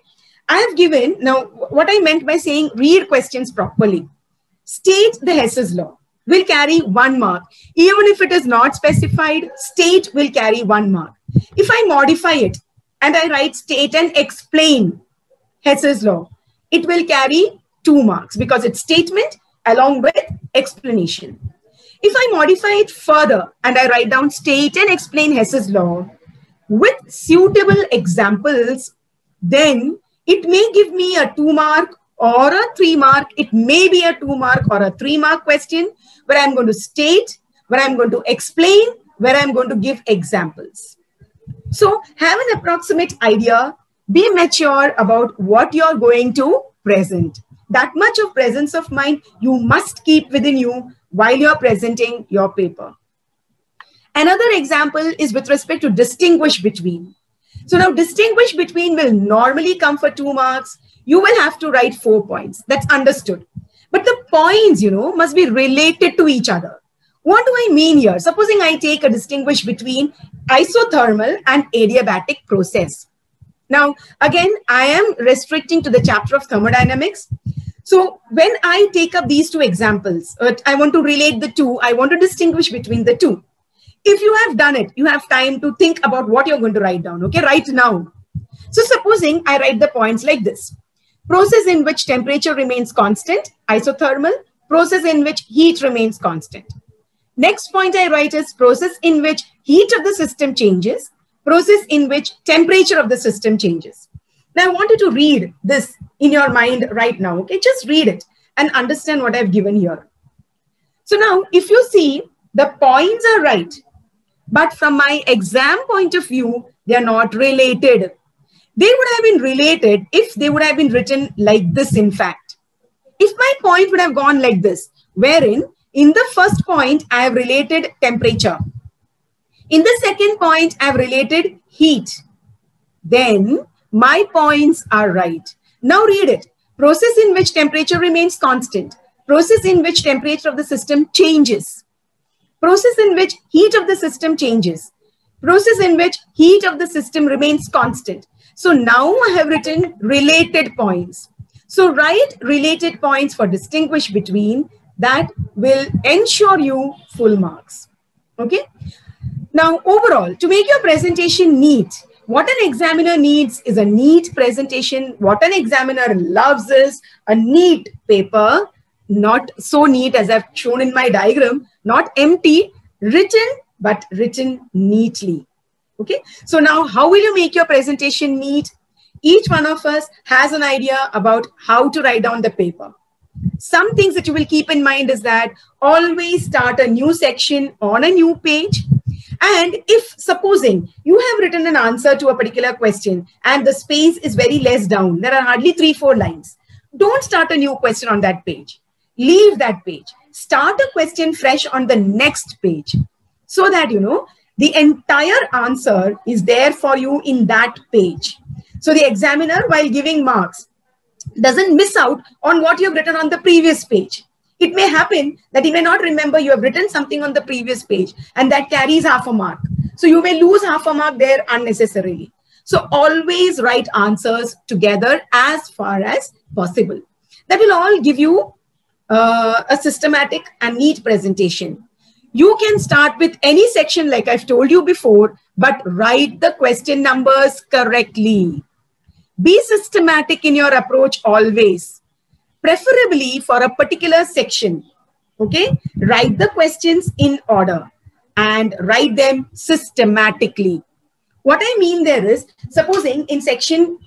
Speaker 1: I have given, now what I meant by saying read questions properly. State the Hess's law will carry 1 mark. Even if it is not specified, state will carry 1 mark. If I modify it and I write state and explain Hess's law, it will carry 2 marks because it's statement along with explanation. If I modify it further and I write down state and explain Hess's law with suitable examples, then it may give me a 2 mark or a 3 mark. It may be a 2 mark or a 3 mark question where I'm going to state, where I'm going to explain, where I'm going to give examples. So have an approximate idea, be mature about what you're going to present. That much of presence of mind you must keep within you while you're presenting your paper. Another example is with respect to distinguish between. So now distinguish between will normally come for 2 marks. You will have to write 4 points. That's understood. But the points, must be related to each other. What do I mean here? Supposing I take a distinguish between isothermal and adiabatic process. Now, again, I am restricting to the chapter of thermodynamics. So when I take up these 2 examples, I want to relate the 2. I want to distinguish between the 2. If you have done it, you have time to think about what you're going to write down. Okay, right now. So supposing I write the points like this. Process in which temperature remains constant, isothermal. Process in which heat remains constant. Next point I write is process in which heat of the system changes. Process in which temperature of the system changes. Now I want you to read this in your mind right now. Okay, just read it and understand what I've given here. So now if you see, the points are right, but from my exam point of view, they are not related. They would have been related if they would have been written like this, in fact. If my point would have gone like this, wherein in the first point, I have related temperature. In the second point, I have related heat. Then my points are right. Now read it. Process in which temperature remains constant. Process in which temperature of the system changes. Process in which heat of the system changes. Process in which heat of the system remains constant. So now I have written related points. So write related points for distinguish between. That will ensure you full marks. Okay. Now overall, to make your presentation neat, what an examiner needs is a neat presentation. What an examiner loves is a neat paper, not so neat as I've shown in my diagram, not empty, written, but written neatly. Okay. So now how will you make your presentation neat? Each one of us has an idea about how to write down the paper. Some things that you will keep in mind is that always start a new section on a new page. And if supposing you have written an answer to a particular question and the space is very less down, there are hardly 3-4 lines. Don't start a new question on that page. Leave that page. Start a question fresh on the next page so that, the entire answer is there for you in that page. So the examiner, while giving marks, doesn't miss out on what you've written on the previous page. It may happen that he may not remember you have written something on the previous page and that carries half a mark. So you may lose half a mark there unnecessarily. So always write answers together as far as possible. That will all give you a systematic and neat presentation. You can start with any section like I've told you before, but write the question numbers correctly. Be systematic in your approach always, preferably for a particular section. Okay, write the questions in order and write them systematically. What I mean there is, supposing in section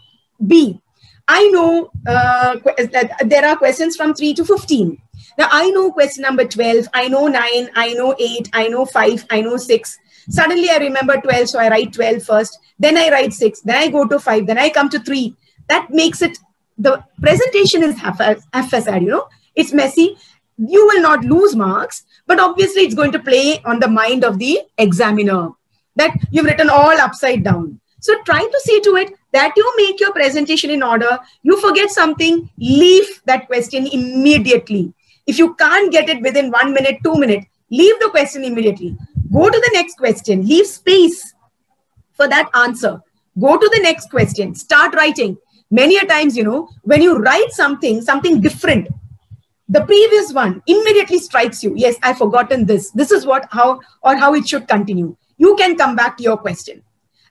Speaker 1: B, I know there are questions from 3 to 15. Now I know question number 12, I know 9, I know 8, I know 5, I know 6. Suddenly I remember 12, so I write 12 first. Then I write 6, then I go to 5, then I come to 3. That makes it, the presentation is haphazard, it's messy. You will not lose marks, but obviously it's going to play on the mind of the examiner that you've written all upside down. So try to see to it that you make your presentation in order. You forget something, leave that question immediately. If you can't get it within 1 minute, 2 minutes, leave the question immediately. Go to the next question, leave space for that answer. Go to the next question, start writing. Many a times, when you write something different, the previous one immediately strikes you. Yes, I've forgotten this. This is how it should continue. You can come back to your question.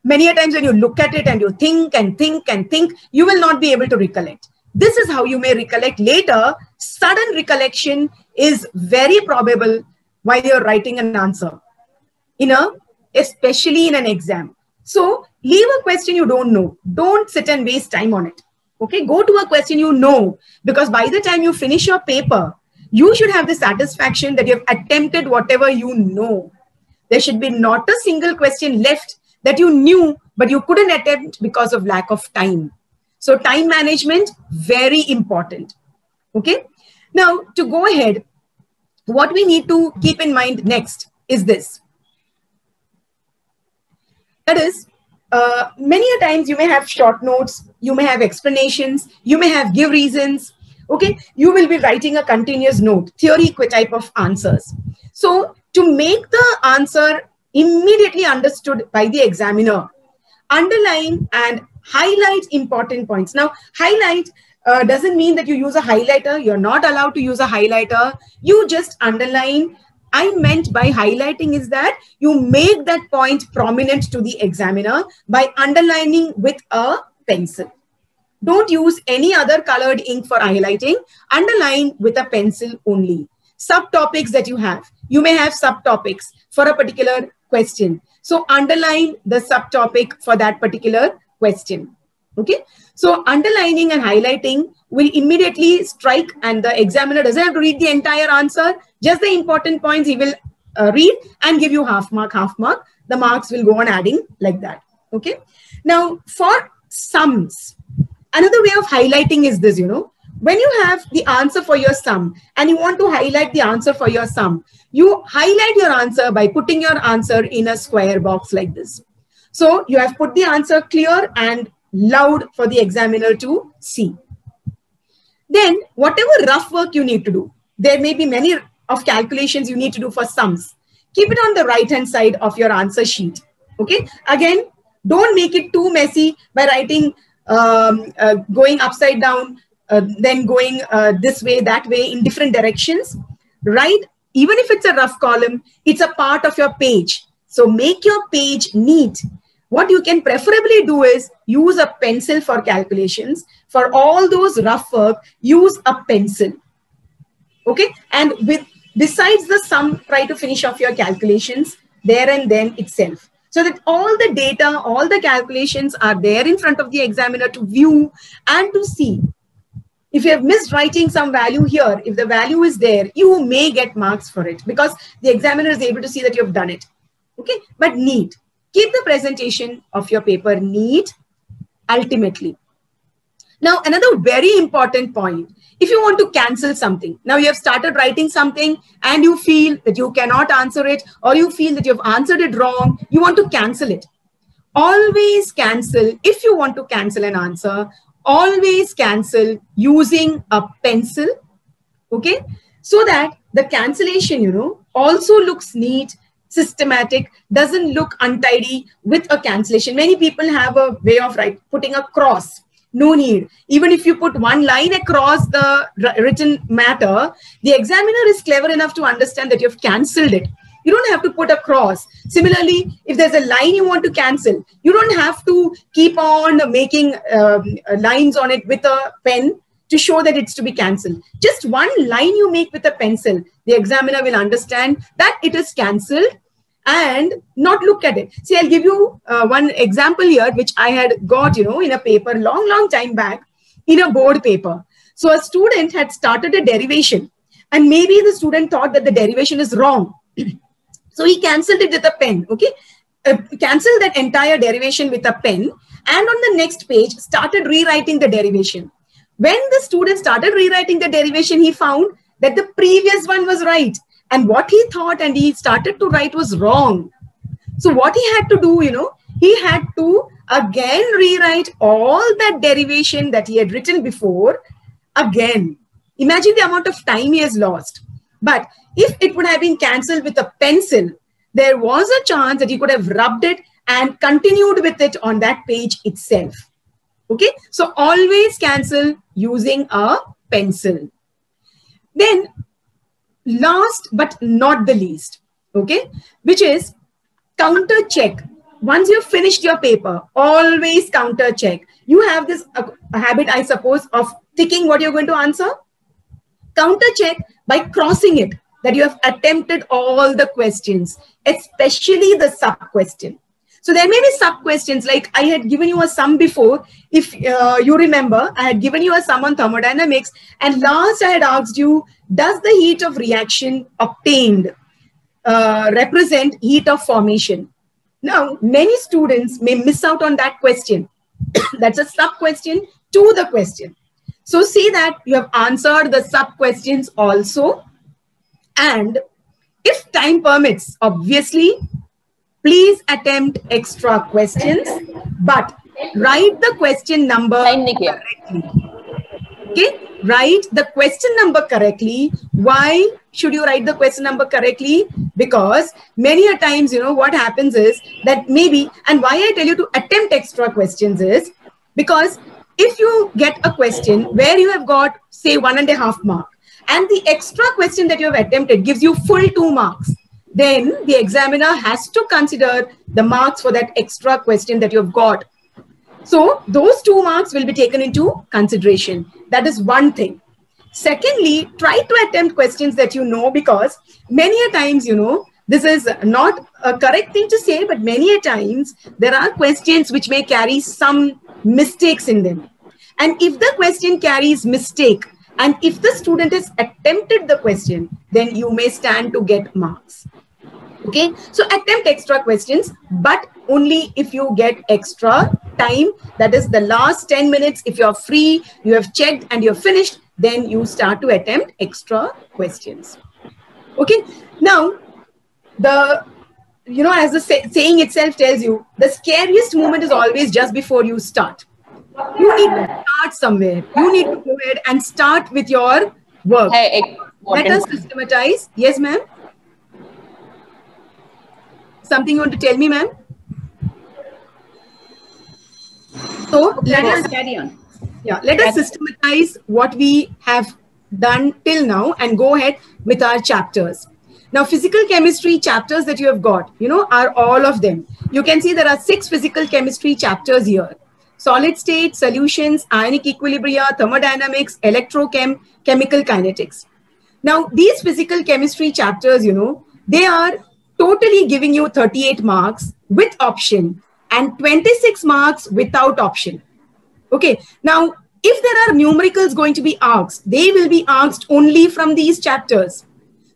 Speaker 1: Many a times when you look at it and you think and think and think, you will not be able to recollect. This is how you may recollect later. Sudden recollection is very probable while you're writing an answer, especially in an exam. So leave a question you don't know. Don't sit and waste time on it. Okay, go to a question you know, because by the time you finish your paper, you should have the satisfaction that you have attempted whatever you know. There should be not a single question left that you knew, but you couldn't attempt because of lack of time. So time management, very important. Okay. Now, to go ahead, what we need to keep in mind next is this. That is, many a times you may have short notes, you may have explanations, you may have give reasons. Okay, you will be writing a continuous note, theory type of answers. So to make the answer immediately understood by the examiner, underline and highlight important points. Now, highlight doesn't mean that you use a highlighter. You're not allowed to use a highlighter. You just underline. I meant by highlighting is that you make that point prominent to the examiner by underlining with a pencil. Don't use any other colored ink for highlighting. Underline with a pencil only. Subtopics that you have. You may have subtopics for a particular question. So underline the subtopic for that particular question. Okay. So underlining and highlighting will immediately strike, and the examiner doesn't have to read the entire answer. Just the important points he will read and give you half mark, half mark. The marks will go on adding like that. Okay. Now for sums, another way of highlighting is this, you know, when you have the answer for your sum and you want to highlight the answer for your sum, you highlight your answer by putting your answer in a square box like this. So you have put the answer clear and loud for the examiner to see. Then whatever rough work you need to do, there may be many of calculations you need to do for sums. Keep it on the right hand side of your answer sheet. Okay. Again, don't make it too messy by writing going upside down, then going this way, that way in different directions. Right? Even if it's a rough column, it's a part of your page. So make your page neat. What you can preferably do is use a pencil for calculations. For all those rough work, use a pencil. Okay. And besides the sum, try to finish off your calculations there and then itself, so that all the data, all the calculations are there in front of the examiner to view and to see. If you have missed writing some value here, if the value is there, you may get marks for it because the examiner is able to see that you have done it. Okay, but neat. Keep the presentation of your paper neat, ultimately. Now, another very important point, if you want to cancel something, now you have started writing something and you feel that you cannot answer it, or you feel that you have answered it wrong, you want to cancel it. Always cancel. If you want to cancel an answer, always cancel using a pencil. Okay, so that the cancellation, you know, also looks neat, systematic, doesn't look untidy with a cancellation. Many people have a way of putting a cross. No need. Even if you put one line across the written matter, the examiner is clever enough to understand that you've cancelled it. You don't have to put a cross. Similarly, if there's a line you want to cancel, you don't have to keep on making lines on it with a pen to show that it's to be cancelled. Just one line you make with a pencil, the examiner will understand that it is cancelled and not look at it. See, I'll give you one example here, which I had got, you know, in a paper long time back in a board paper. So a student had started a derivation and maybe the student thought that the derivation is wrong. So he cancelled it with a pen. Okay. Cancelled that entire derivation with a pen, and on the next page started rewriting the derivation. When the student started rewriting the derivation, he found that the previous one was right. And what he thought and he started to write was wrong. So what he had to do, you know, he had to again rewrite all that derivation that he had written before again. Imagine the amount of time he has lost. But if it would have been cancelled with a pencil, there was a chance that he could have rubbed it and continued with it on that page itself. Okay, so always cancel using a pencil. Then last but not the least, okay, which is counter check. Once you've finished your paper, always counter check. You have this habit, I suppose, of ticking what you're going to answer. Counter check by crossing it, that you have attempted all the questions, especially the sub question. So there may be sub questions, like I had given you a sum before. If you remember, I had given you a sum on thermodynamics, and last I had asked you, does the heat of reaction obtained represent heat of formation? Now, many students may miss out on that question. That's a sub question to the question. So see that you have answered the sub questions also. And if time permits, obviously, please attempt extra questions, but write the question number correctly. Okay, write the question number correctly. Why should you write the question number correctly? Because many a times, you know, what happens is that maybe, and why I tell you to attempt extra questions is because if you get a question where you have got, say, 1.5 mark, and the extra question that you have attempted gives you full 2 marks, then the examiner has to consider the marks for that extra question that you have got. So those 2 marks will be taken into consideration. That is one thing. Secondly, try to attempt questions that you know, because many a times, you know, this is not a correct thing to say, but many a times there are questions which may carry some mistakes in them. And if the question carries mistake, and if the student has attempted the question, then you may stand to get marks. Okay, so attempt extra questions, but only if you get extra time. That is the last 10 minutes. If you're free, you have checked and you're finished, then you start to attempt extra questions. Okay, now as the saying itself tells you, the scariest moment is always just before you start. You need to start somewhere. You need to go ahead and start with your work. Let us systematize. Yes, ma'am. Something you want to tell me, ma'am? So let us carry on. Yeah, let us systematize what we have done till now and go ahead with our chapters. Now, physical chemistry chapters that you have got, you know, are all of them. You can see there are 6 physical chemistry chapters here. Solid state, solutions, ionic equilibria, thermodynamics, electrochem, chemical kinetics. Now, these physical chemistry chapters, you know, they are totally giving you 38 marks with option and 26 marks without option. Okay. Now, if there are numericals going to be asked, they will be asked only from these chapters.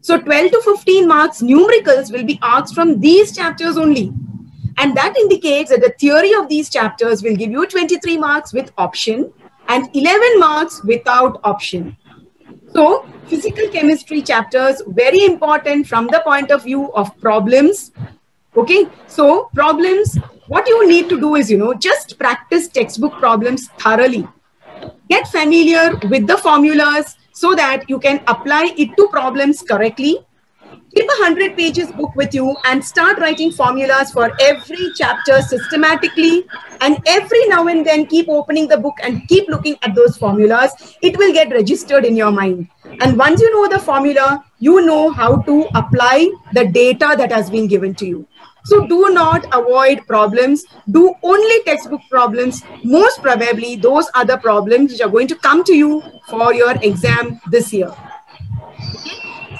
Speaker 1: So 12 to 15 marks numericals will be asked from these chapters only. And that indicates that the theory of these chapters will give you 23 marks with option and 11 marks without option. So physical chemistry chapters, very important from the point of view of problems. Okay, so problems, what you need to do is, you know, just practice textbook problems thoroughly. Get familiar with the formulas so that you can apply it to problems correctly. Keep a 100 pages book with you and start writing formulas for every chapter systematically, and every now and then keep opening the book and keep looking at those formulas. It will get registered in your mind. And once you know the formula, you know how to apply the data that has been given to you. So do not avoid problems. Do only textbook problems. Most probably those are the problems which are going to come to you for your exam this year.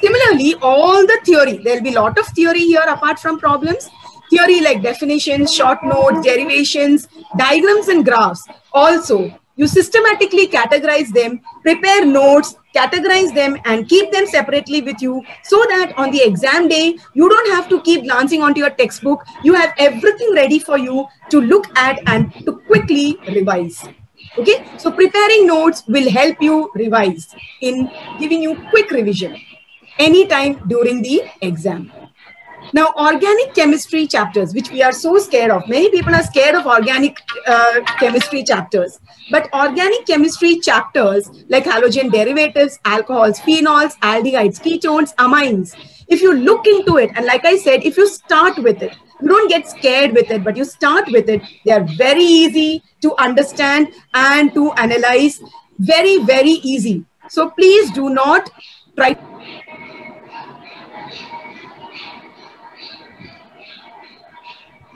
Speaker 1: Similarly, all the theory, there will be a lot of theory here apart from problems. Theory like definitions, short notes, derivations, diagrams and graphs. Also, you systematically categorize them, prepare notes, categorize them and keep them separately with you so that on the exam day, you don't have to keep glancing onto your textbook. You have everything ready for you to look at and to quickly revise. Okay, so preparing notes will help you revise in giving you quick revision anytime during the exam. Now, organic chemistry chapters, which we are so scared of. Many people are scared of organic chemistry chapters. But organic chemistry chapters like halogen derivatives, alcohols, phenols, aldehydes, ketones, amines, if you look into it, and like I said, if you start with it, you don't get scared with it, but you start with it, they are very easy to understand and to analyze. Very, very easy. So please do not try.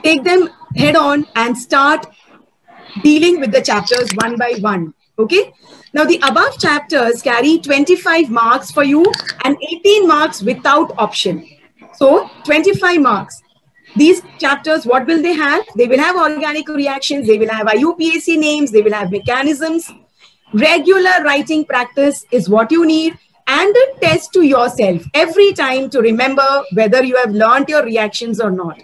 Speaker 1: Take them head on and start dealing with the chapters one by one. Okay. Now the above chapters carry 25 marks for you and 18 marks without option. So 25 marks. These chapters, what will they have? They will have organic reactions, they will have IUPAC names, they will have mechanisms. Regular writing practice is what you need, and a test to yourself every time to remember whether you have learned your reactions or not.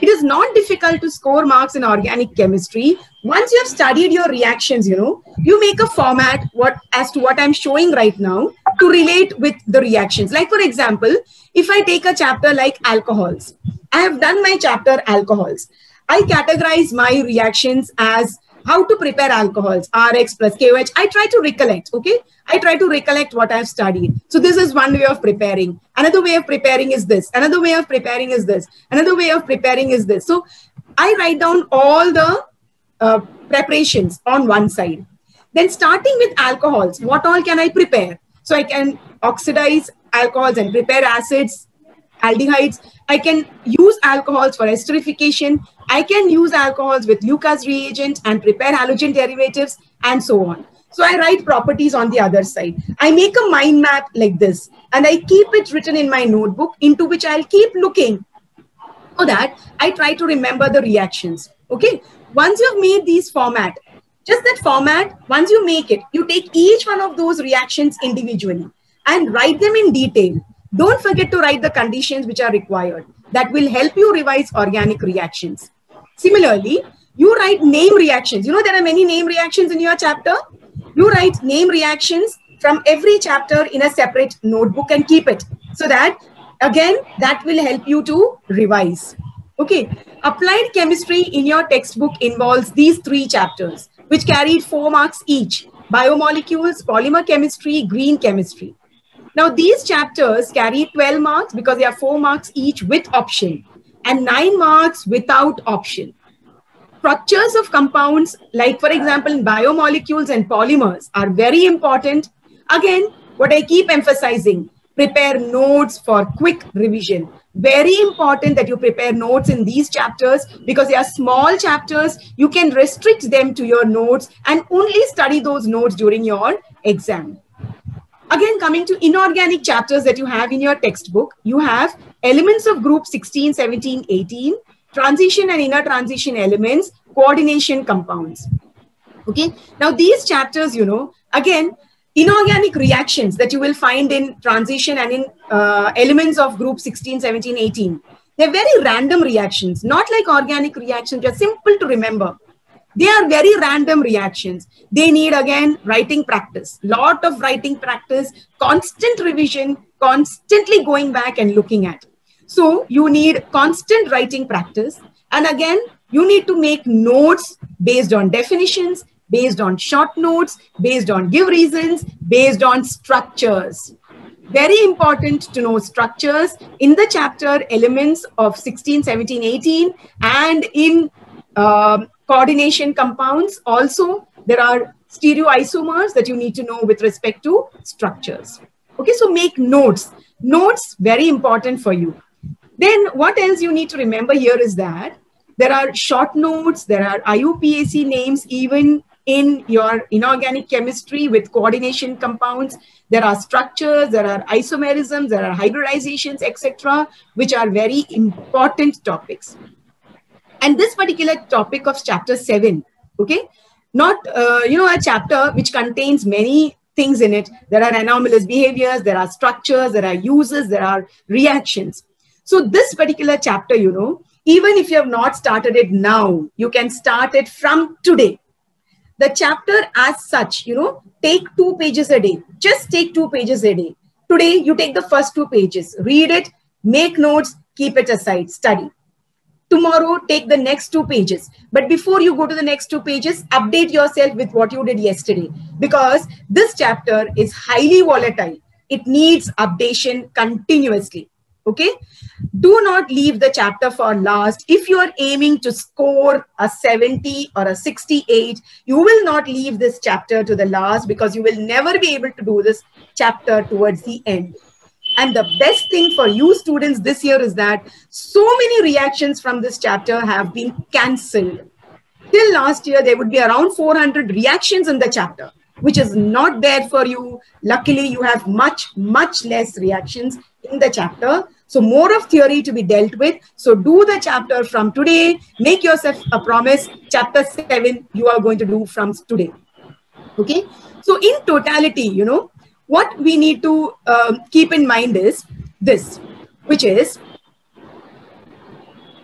Speaker 1: It is not difficult to score marks in organic chemistry. Once you have studied your reactions, you make a format as to what I'm showing right now to relate with the reactions. Like for example, if I take a chapter like alcohols, I have done my chapter alcohols. I categorize my reactions as how to prepare alcohols, Rx plus KOH. I try to recollect, okay? I try to recollect what I've studied. So this is one way of preparing. Another way of preparing is this. Another way of preparing is this. Another way of preparing is this. So I write down all the preparations on one side. Then starting with alcohols, what all can I prepare? So I can oxidize alcohols and prepare acids, aldehydes. I can use alcohols for esterification. I can use alcohols with Lucas reagent and prepare halogen derivatives and so on. So I write properties on the other side. I make a mind map like this and I keep it written in my notebook into which I'll keep looking so that I try to remember the reactions. Okay. Once you've made these format, just that format, once you make it, you take each one of those reactions individually and write them in detail. Don't forget to write the conditions which are required. That will help you revise organic reactions. Similarly, you write name reactions. There are many name reactions in your chapter. You write name reactions from every chapter in a separate notebook and keep it. So that, again, that will help you to revise. Okay. Applied chemistry in your textbook involves these 3 chapters, which carried 4 marks each. Biomolecules, polymer chemistry, green chemistry. Now, these chapters carry 12 marks because they are 4 marks each with option and 9 marks without option. Structures of compounds, like for example, in biomolecules and polymers are very important. Again, what I keep emphasizing, prepare notes for quick revision. Very important that you prepare notes in these chapters because they are small chapters. You can restrict them to your notes and only study those notes during your exam. Again, coming to inorganic chapters that you have in your textbook, you have elements of group 16, 17, 18, transition and inner transition elements, coordination compounds. Okay. Now these chapters, again, inorganic reactions that you will find in transition and in elements of group 16, 17, 18. They're very random reactions, not like organic reactions. They're simple to remember. They are very random reactions. They need, again, writing practice, lot of writing practice, constant revision, constantly going back and looking at. So you need constant writing practice. And again, you need to make notes based on definitions, based on short notes, based on give reasons, based on structures. Very important to know structures in the chapter elements of 16, 17, 18 and in coordination compounds. Also, there are stereoisomers that you need to know with respect to structures. Okay, so make notes. Notes, very important for you. Then what else you need to remember here is that there are short notes, there are IUPAC names even in your inorganic chemistry with coordination compounds. There are structures, there are isomerisms, there are hybridizations, etc., which are very important topics. And this particular topic of chapter 7, okay, not, a chapter which contains many things in it. There are anomalous behaviors, there are structures, there are uses, there are reactions. So this particular chapter, even if you have not started it now, you can start it from today. The chapter as such, take 2 pages a day. Just take 2 pages a day. Today, you take the first 2 pages, read it, make notes, keep it aside, study. Tomorrow, take the next 2 pages. But before you go to the next 2 pages, update yourself with what you did yesterday. Because this chapter is highly volatile. It needs updation continuously. Okay? Do not leave the chapter for last. If you are aiming to score a 70 or a 68, you will not leave this chapter to the last because you will never be able to do this chapter towards the end. And the best thing for you students this year is that so many reactions from this chapter have been cancelled. Till last year, there would be around 400 reactions in the chapter, which is not there for you. Luckily, you have much, much less reactions in the chapter. So more of theory to be dealt with. So do the chapter from today. Make yourself a promise. Chapter 7, you are going to do from today. Okay. So in totality, you know, what we need to keep in mind is this, which is,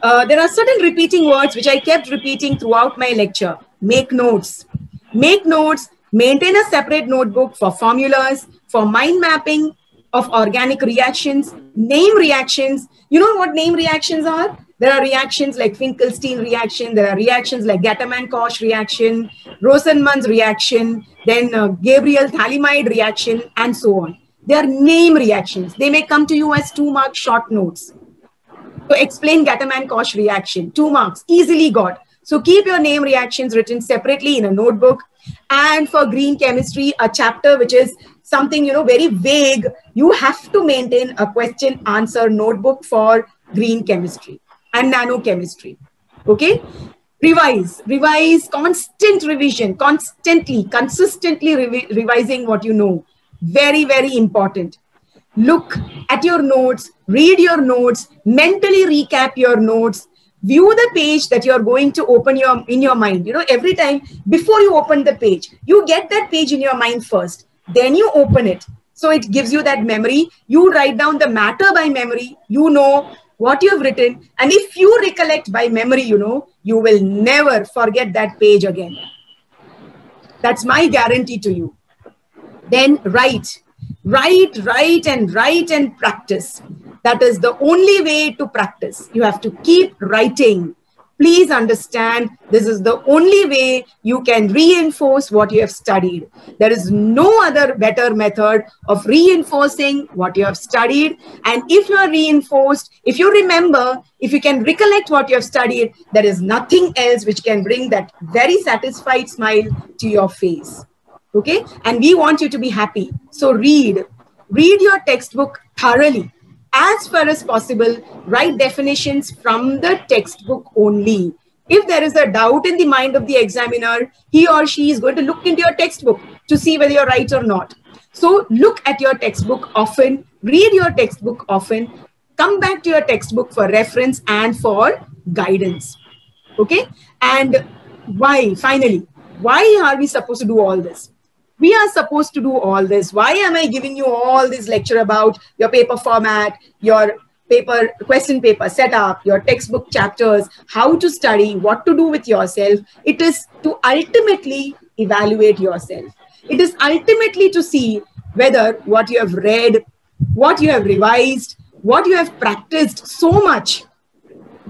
Speaker 1: there are certain repeating words which I kept repeating throughout my lecture. Make notes. Make notes. Maintain a separate notebook for formulas, for mind mapping of organic reactions, name reactions. You know what name reactions are? There are reactions like Finkelstein reaction. There are reactions like Gattermann-Koch reaction, Rosenmann's reaction, then Gabriel Thalamide reaction, and so on. They are name reactions. They may come to you as 2-mark short notes. So explain Gattermann-Koch reaction, 2 marks, easily got. So keep your name reactions written separately in a notebook. And for green chemistry, a chapter which is something, you know, very vague, you have to maintain a question answer notebook for green chemistry and nanochemistry. Okay. Revise, constant revision, consistently revising what you know. Very, very important. Look at your notes, read your notes, mentally recap your notes, view the page that you're going to open in your mind. You know, every time before you open the page, you get that page in your mind first, then you open it. So it gives you that memory. You write down the matter by memory, you know what you've written. And if you recollect by memory, you know, you will never forget that page again. That's my guarantee to you. Then write and practice. That is the only way to practice. You have to keep writing. Please understand, this is the only way you can reinforce what you have studied. There is no other better method of reinforcing what you have studied. And if you are reinforced, if you remember, if you can recollect what you have studied, there is nothing else which can bring that very satisfied smile to your face. Okay, and we want you to be happy. So read your textbook thoroughly. As far as possible, write definitions from the textbook only. If there is a doubt in the mind of the examiner, he or she is going to look into your textbook to see whether you're right or not. So look at your textbook often, read your textbook often, come back to your textbook for reference and for guidance. Okay, and why, finally, why are we supposed to do all this? We are supposed to do all this. Why am I giving you all this lecture about your paper format, your question paper setup, your textbook chapters, how to study, what to do with yourself? It is to ultimately evaluate yourself. It is ultimately to see whether what you have read, what you have revised, what you have practiced so much,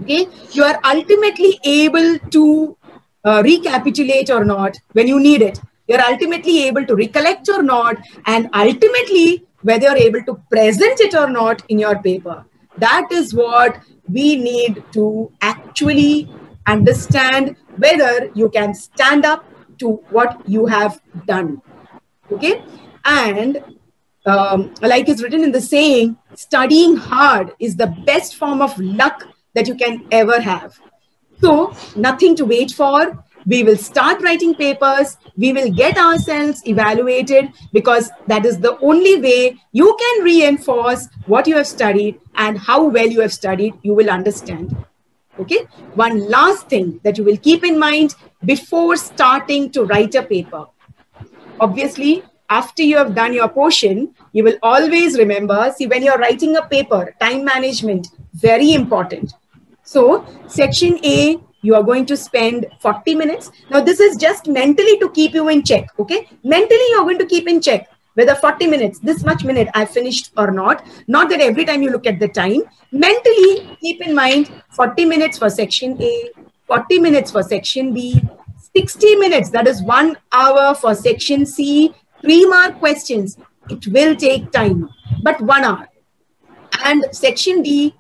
Speaker 1: okay, you are ultimately able to recapitulate or not when you need it. You're ultimately able to recollect or not, and ultimately whether you're able to present it or not in your paper. That is what we need to actually understand, whether you can stand up to what you have done. Okay, and like is written in the saying, studying hard is the best form of luck that you can ever have. So nothing to wait for. We will start writing papers. We will get ourselves evaluated, because that is the only way you can reinforce what you have studied, and how well you have studied, you will understand. Okay. One last thing that you will keep in mind before starting to write a paper. Obviously, after you have done your portion, you will always remember, see, when you're writing a paper, time management, very important. So section A, you are going to spend 40 minutes. Now, this is just mentally to keep you in check, okay? Mentally, you're going to keep in check whether 40 minutes, this much minute I finished or not. Not that every time you look at the time. Mentally, keep in mind 40 minutes for section A, 40 minutes for section B, 60 minutes, that is 1 hour for section C, 3-mark questions. It will take time, but 1 hour. And section D,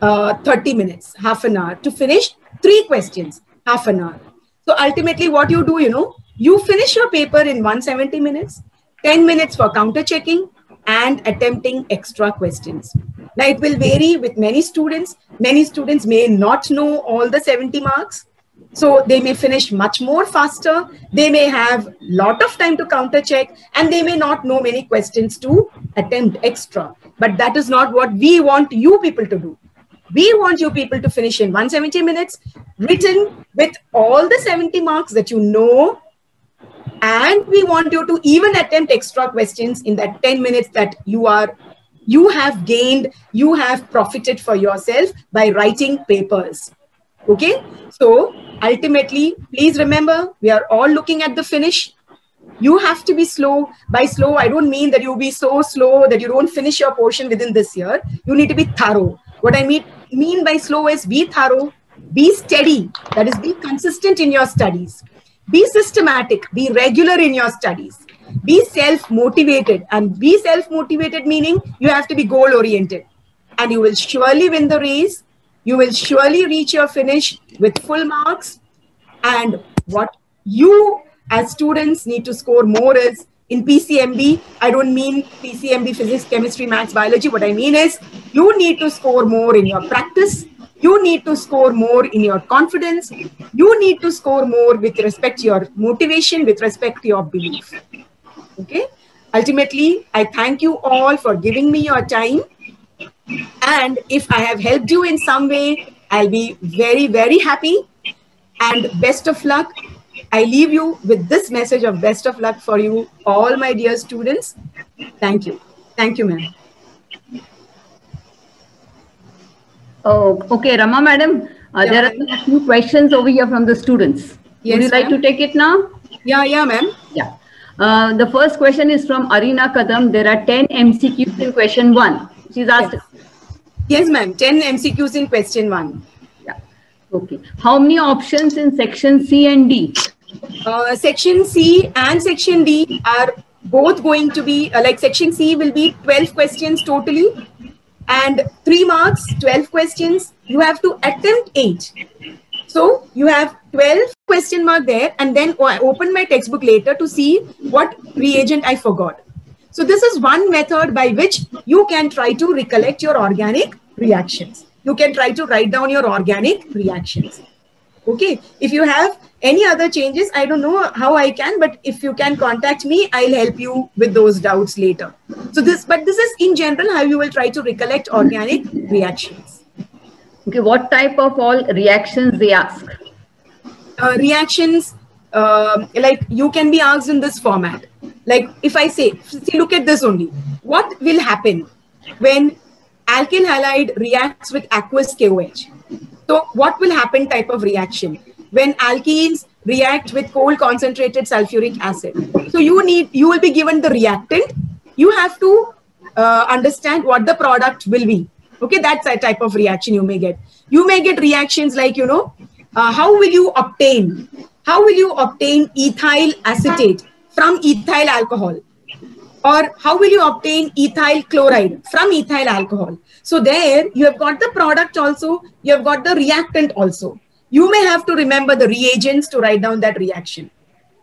Speaker 1: 30 minutes, half an hour to finish 3 questions, half an hour. So ultimately what you do, you finish your paper in 170 minutes, 10 minutes for counter checking and attempting extra questions. Now it will vary with many students. Many students may not know all the 70 marks. So they may finish much more faster. They may have a lot of time to counter check, and they may not know many questions to attempt extra. but that is not what we want you people to do. We want you people to finish in 170 minutes, written with all the 70 marks that you know, and we want you to even attempt extra questions in that 10 minutes that you have gained, you have profited for yourself by writing papers. Okay, so ultimately, please remember, we are all looking at the finish. You have to be slow. By slow, I don't mean that you'll be so slow that you don't finish your portion within this year. You need to be thorough. What I mean by slow is be thorough, be steady, that is, be consistent in your studies, be systematic, be regular in your studies, be self-motivated. And be self-motivated meaning you have to be goal-oriented, and you will surely win the race. You will surely reach your finish with full marks. And what you as students need to score more is in PCMB. I don't mean PCMB, physics, chemistry, maths, biology. What I mean is you need to score more in your practice. You need to score more in your confidence. You need to score more with respect to your motivation, with respect to your belief. Okay. Ultimately, I thank you all for giving me your time. And if I have helped you in some way, I'll be very, very happy. And best of luck. I leave you with this message of best of luck for you, all my dear students. Thank you. Thank you, ma'am.
Speaker 3: Oh, okay, Rama madam. There are a few questions over here from the students.
Speaker 1: Yes,
Speaker 3: would you like to take it now?
Speaker 1: Yeah, ma'am.
Speaker 3: Yeah. The first question is from Arina Kadam. There are 10 MCQs in question 1. She's asked.
Speaker 1: Yes, ma'am. 10 MCQs in question 1.
Speaker 3: Yeah. Okay. How many options in section C and D?
Speaker 1: Section C and section D are both going to be, like section C will be 12 questions totally. And 3 marks, 12 questions. You have to attempt 8. So you have 12 question mark there, and then I open my textbook later to see what reagent I forgot. So this is one method by which you can try to recollect your organic reactions. You can try to write down your organic reactions. Okay. If you have any other changes, I don't know how I can, but if you can contact me, I'll help you with those doubts later. So this is in general how you will try to recollect organic reactions.
Speaker 3: Okay. What type of all reactions they ask?
Speaker 1: Reactions, like you can be asked in this format. Like if I say, see, look at this only. What will happen when alkyl halide reacts with aqueous KOH? So what will happen type of reaction? When alkenes react with cold concentrated sulfuric acid. So you will be given the reactant. You have to understand what the product will be. Okay, that's a type of reaction you may get. You may get reactions like, how will you obtain ethyl acetate from ethyl alcohol? Or how will you obtain ethyl chloride from ethyl alcohol? So there you have got the product also, you have got the reactant also. You may have to remember the reagents to write down that reaction.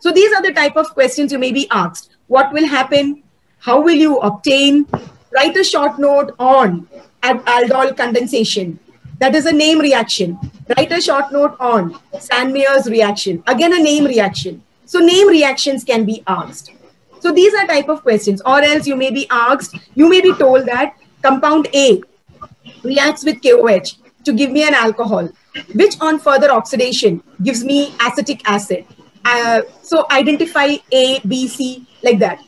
Speaker 1: So these are the type of questions you may be asked. What will happen? How will you obtain? Write a short note on aldol condensation. That is a name reaction. Write a short note on Sandmeyer's reaction. Again, a name reaction. So name reactions can be asked. So these are type of questions. Or else you may be asked, you may be told that compound A reacts with KOH to give me an alcohol, which on further oxidation gives me acetic acid. So identify A, B, C, like that.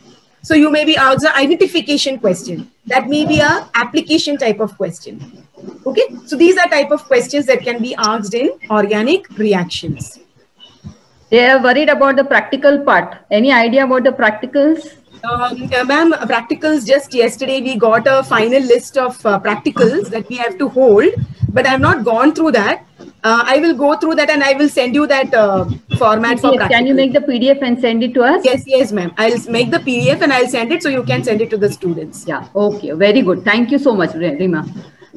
Speaker 1: So you may be asked an identification question. That may be a application type of question. Okay, so these are type of questions that can be asked in organic reactions.
Speaker 3: They are worried about the practical part. Any idea about the practicals?
Speaker 1: Ma'am, practicals, just yesterday we got a final list of practicals that we have to hold, but I have not gone through that. I will go through that and I will send you that format for practicals. Can
Speaker 3: you make the PDF and send it to us?
Speaker 1: Yes, ma'am. I'll make the PDF and I'll send it so you can send it to the students.
Speaker 3: Yeah, okay. Very good. Thank you so much, Rima.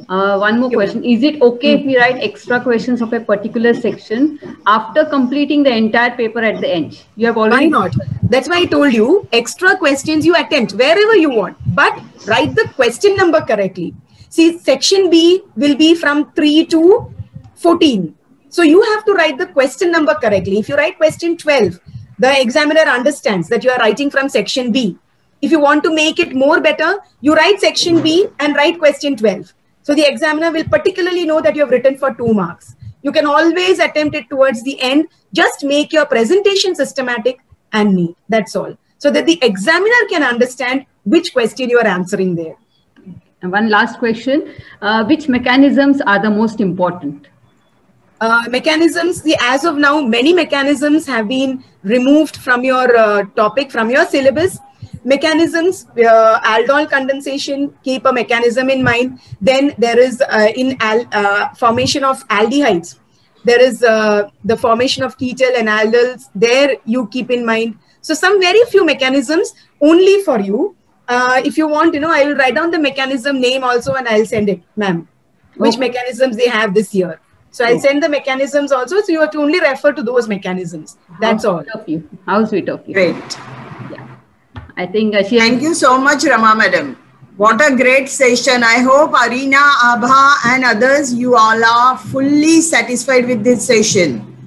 Speaker 3: One more question. Is it okay if we write extra questions of a particular section after completing the entire paper at the end? You have already...
Speaker 1: Why not? That's why I told you, extra questions you attempt wherever you want, but write the question number correctly. See, section B will be from 3 to 14. So you have to write the question number correctly. If you write question 12, the examiner understands that you are writing from section B. If you want to make it more better, you write section B and write question 12. So the examiner will particularly know that you have written for 2 marks. You can always attempt it towards the end. Just make your presentation systematic and neat. That's all. So that the examiner can understand which question you are answering there.
Speaker 3: And one last question. Which mechanisms are the most important?
Speaker 1: Mechanisms, as of now, many mechanisms have been removed from your topic, from your syllabus. Mechanisms, aldol condensation, keep a mechanism in mind. Then there is formation of aldehydes. There is the formation of ketyl and aldehydes. There you keep in mind. So some very few mechanisms only for you. If you want, I will write down the mechanism name also and I'll send it, ma'am. Which mechanisms they have this year. So I'll send the mechanisms also. So you have to only refer to those mechanisms. That's all.
Speaker 3: How sweet of you.
Speaker 2: Great.
Speaker 3: I think
Speaker 2: Thank you so much, Rama Madam. What a great session. I hope Arina, Abha and others, you all are fully satisfied with this session.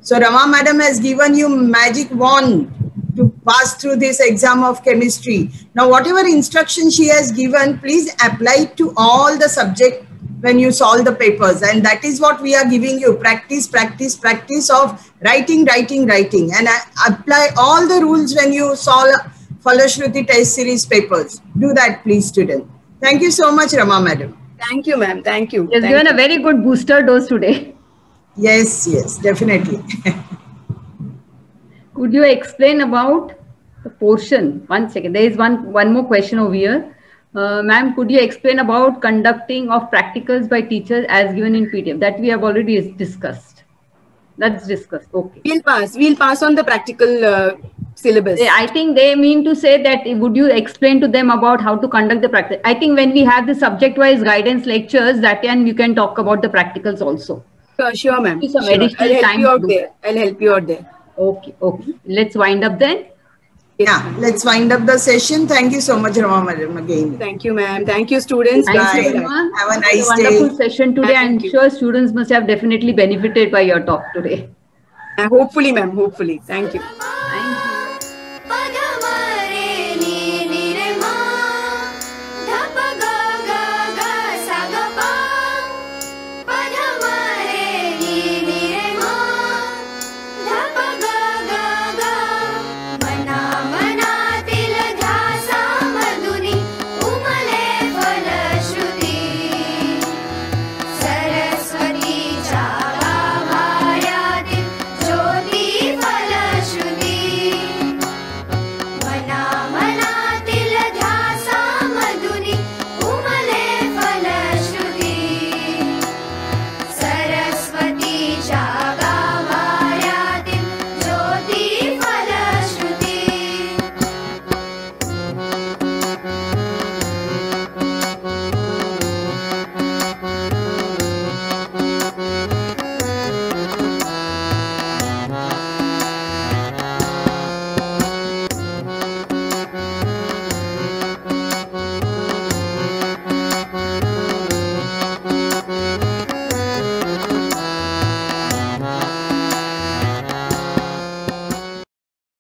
Speaker 2: So Rama Madam has given you magic wand to pass through this exam of chemistry. Now, whatever instruction she has given, please apply it to all the subject when you solve the papers. And that is what we are giving you. Practice, practice, practice of writing, writing, writing. And apply all the rules when you solve Falashruti test series papers. Do that, please, student. Thank you so much, Rama Madam.
Speaker 1: Thank you, ma'am. Thank you.
Speaker 3: You've given a very good booster dose today.
Speaker 2: Yes, yes, definitely.
Speaker 3: Could you explain about the portion? 1 second. There is one more question over here. Ma'am, could you explain about conducting of practicals by teachers as given in PDF? That we have already discussed. That's discussed. Okay.
Speaker 1: We'll pass on the practical syllabus.
Speaker 3: I think they mean to say that would you explain to them about how to conduct the practice? I think when we have the subject-wise guidance lectures, that time you can talk about the practicals also.
Speaker 1: Sure, ma'am.
Speaker 3: Some additional time.
Speaker 1: I'll help you out there.
Speaker 3: Okay. Let's wind up then.
Speaker 2: Yeah, let's wind up the session. Thank you so much, Rama Madam, again.
Speaker 1: Thank you, ma'am. Thank you, students.
Speaker 2: Bye. Have a nice day.
Speaker 3: Wonderful session today. I'm sure students must have definitely benefited by your talk today.
Speaker 1: Hopefully, ma'am. Hopefully. Thank you.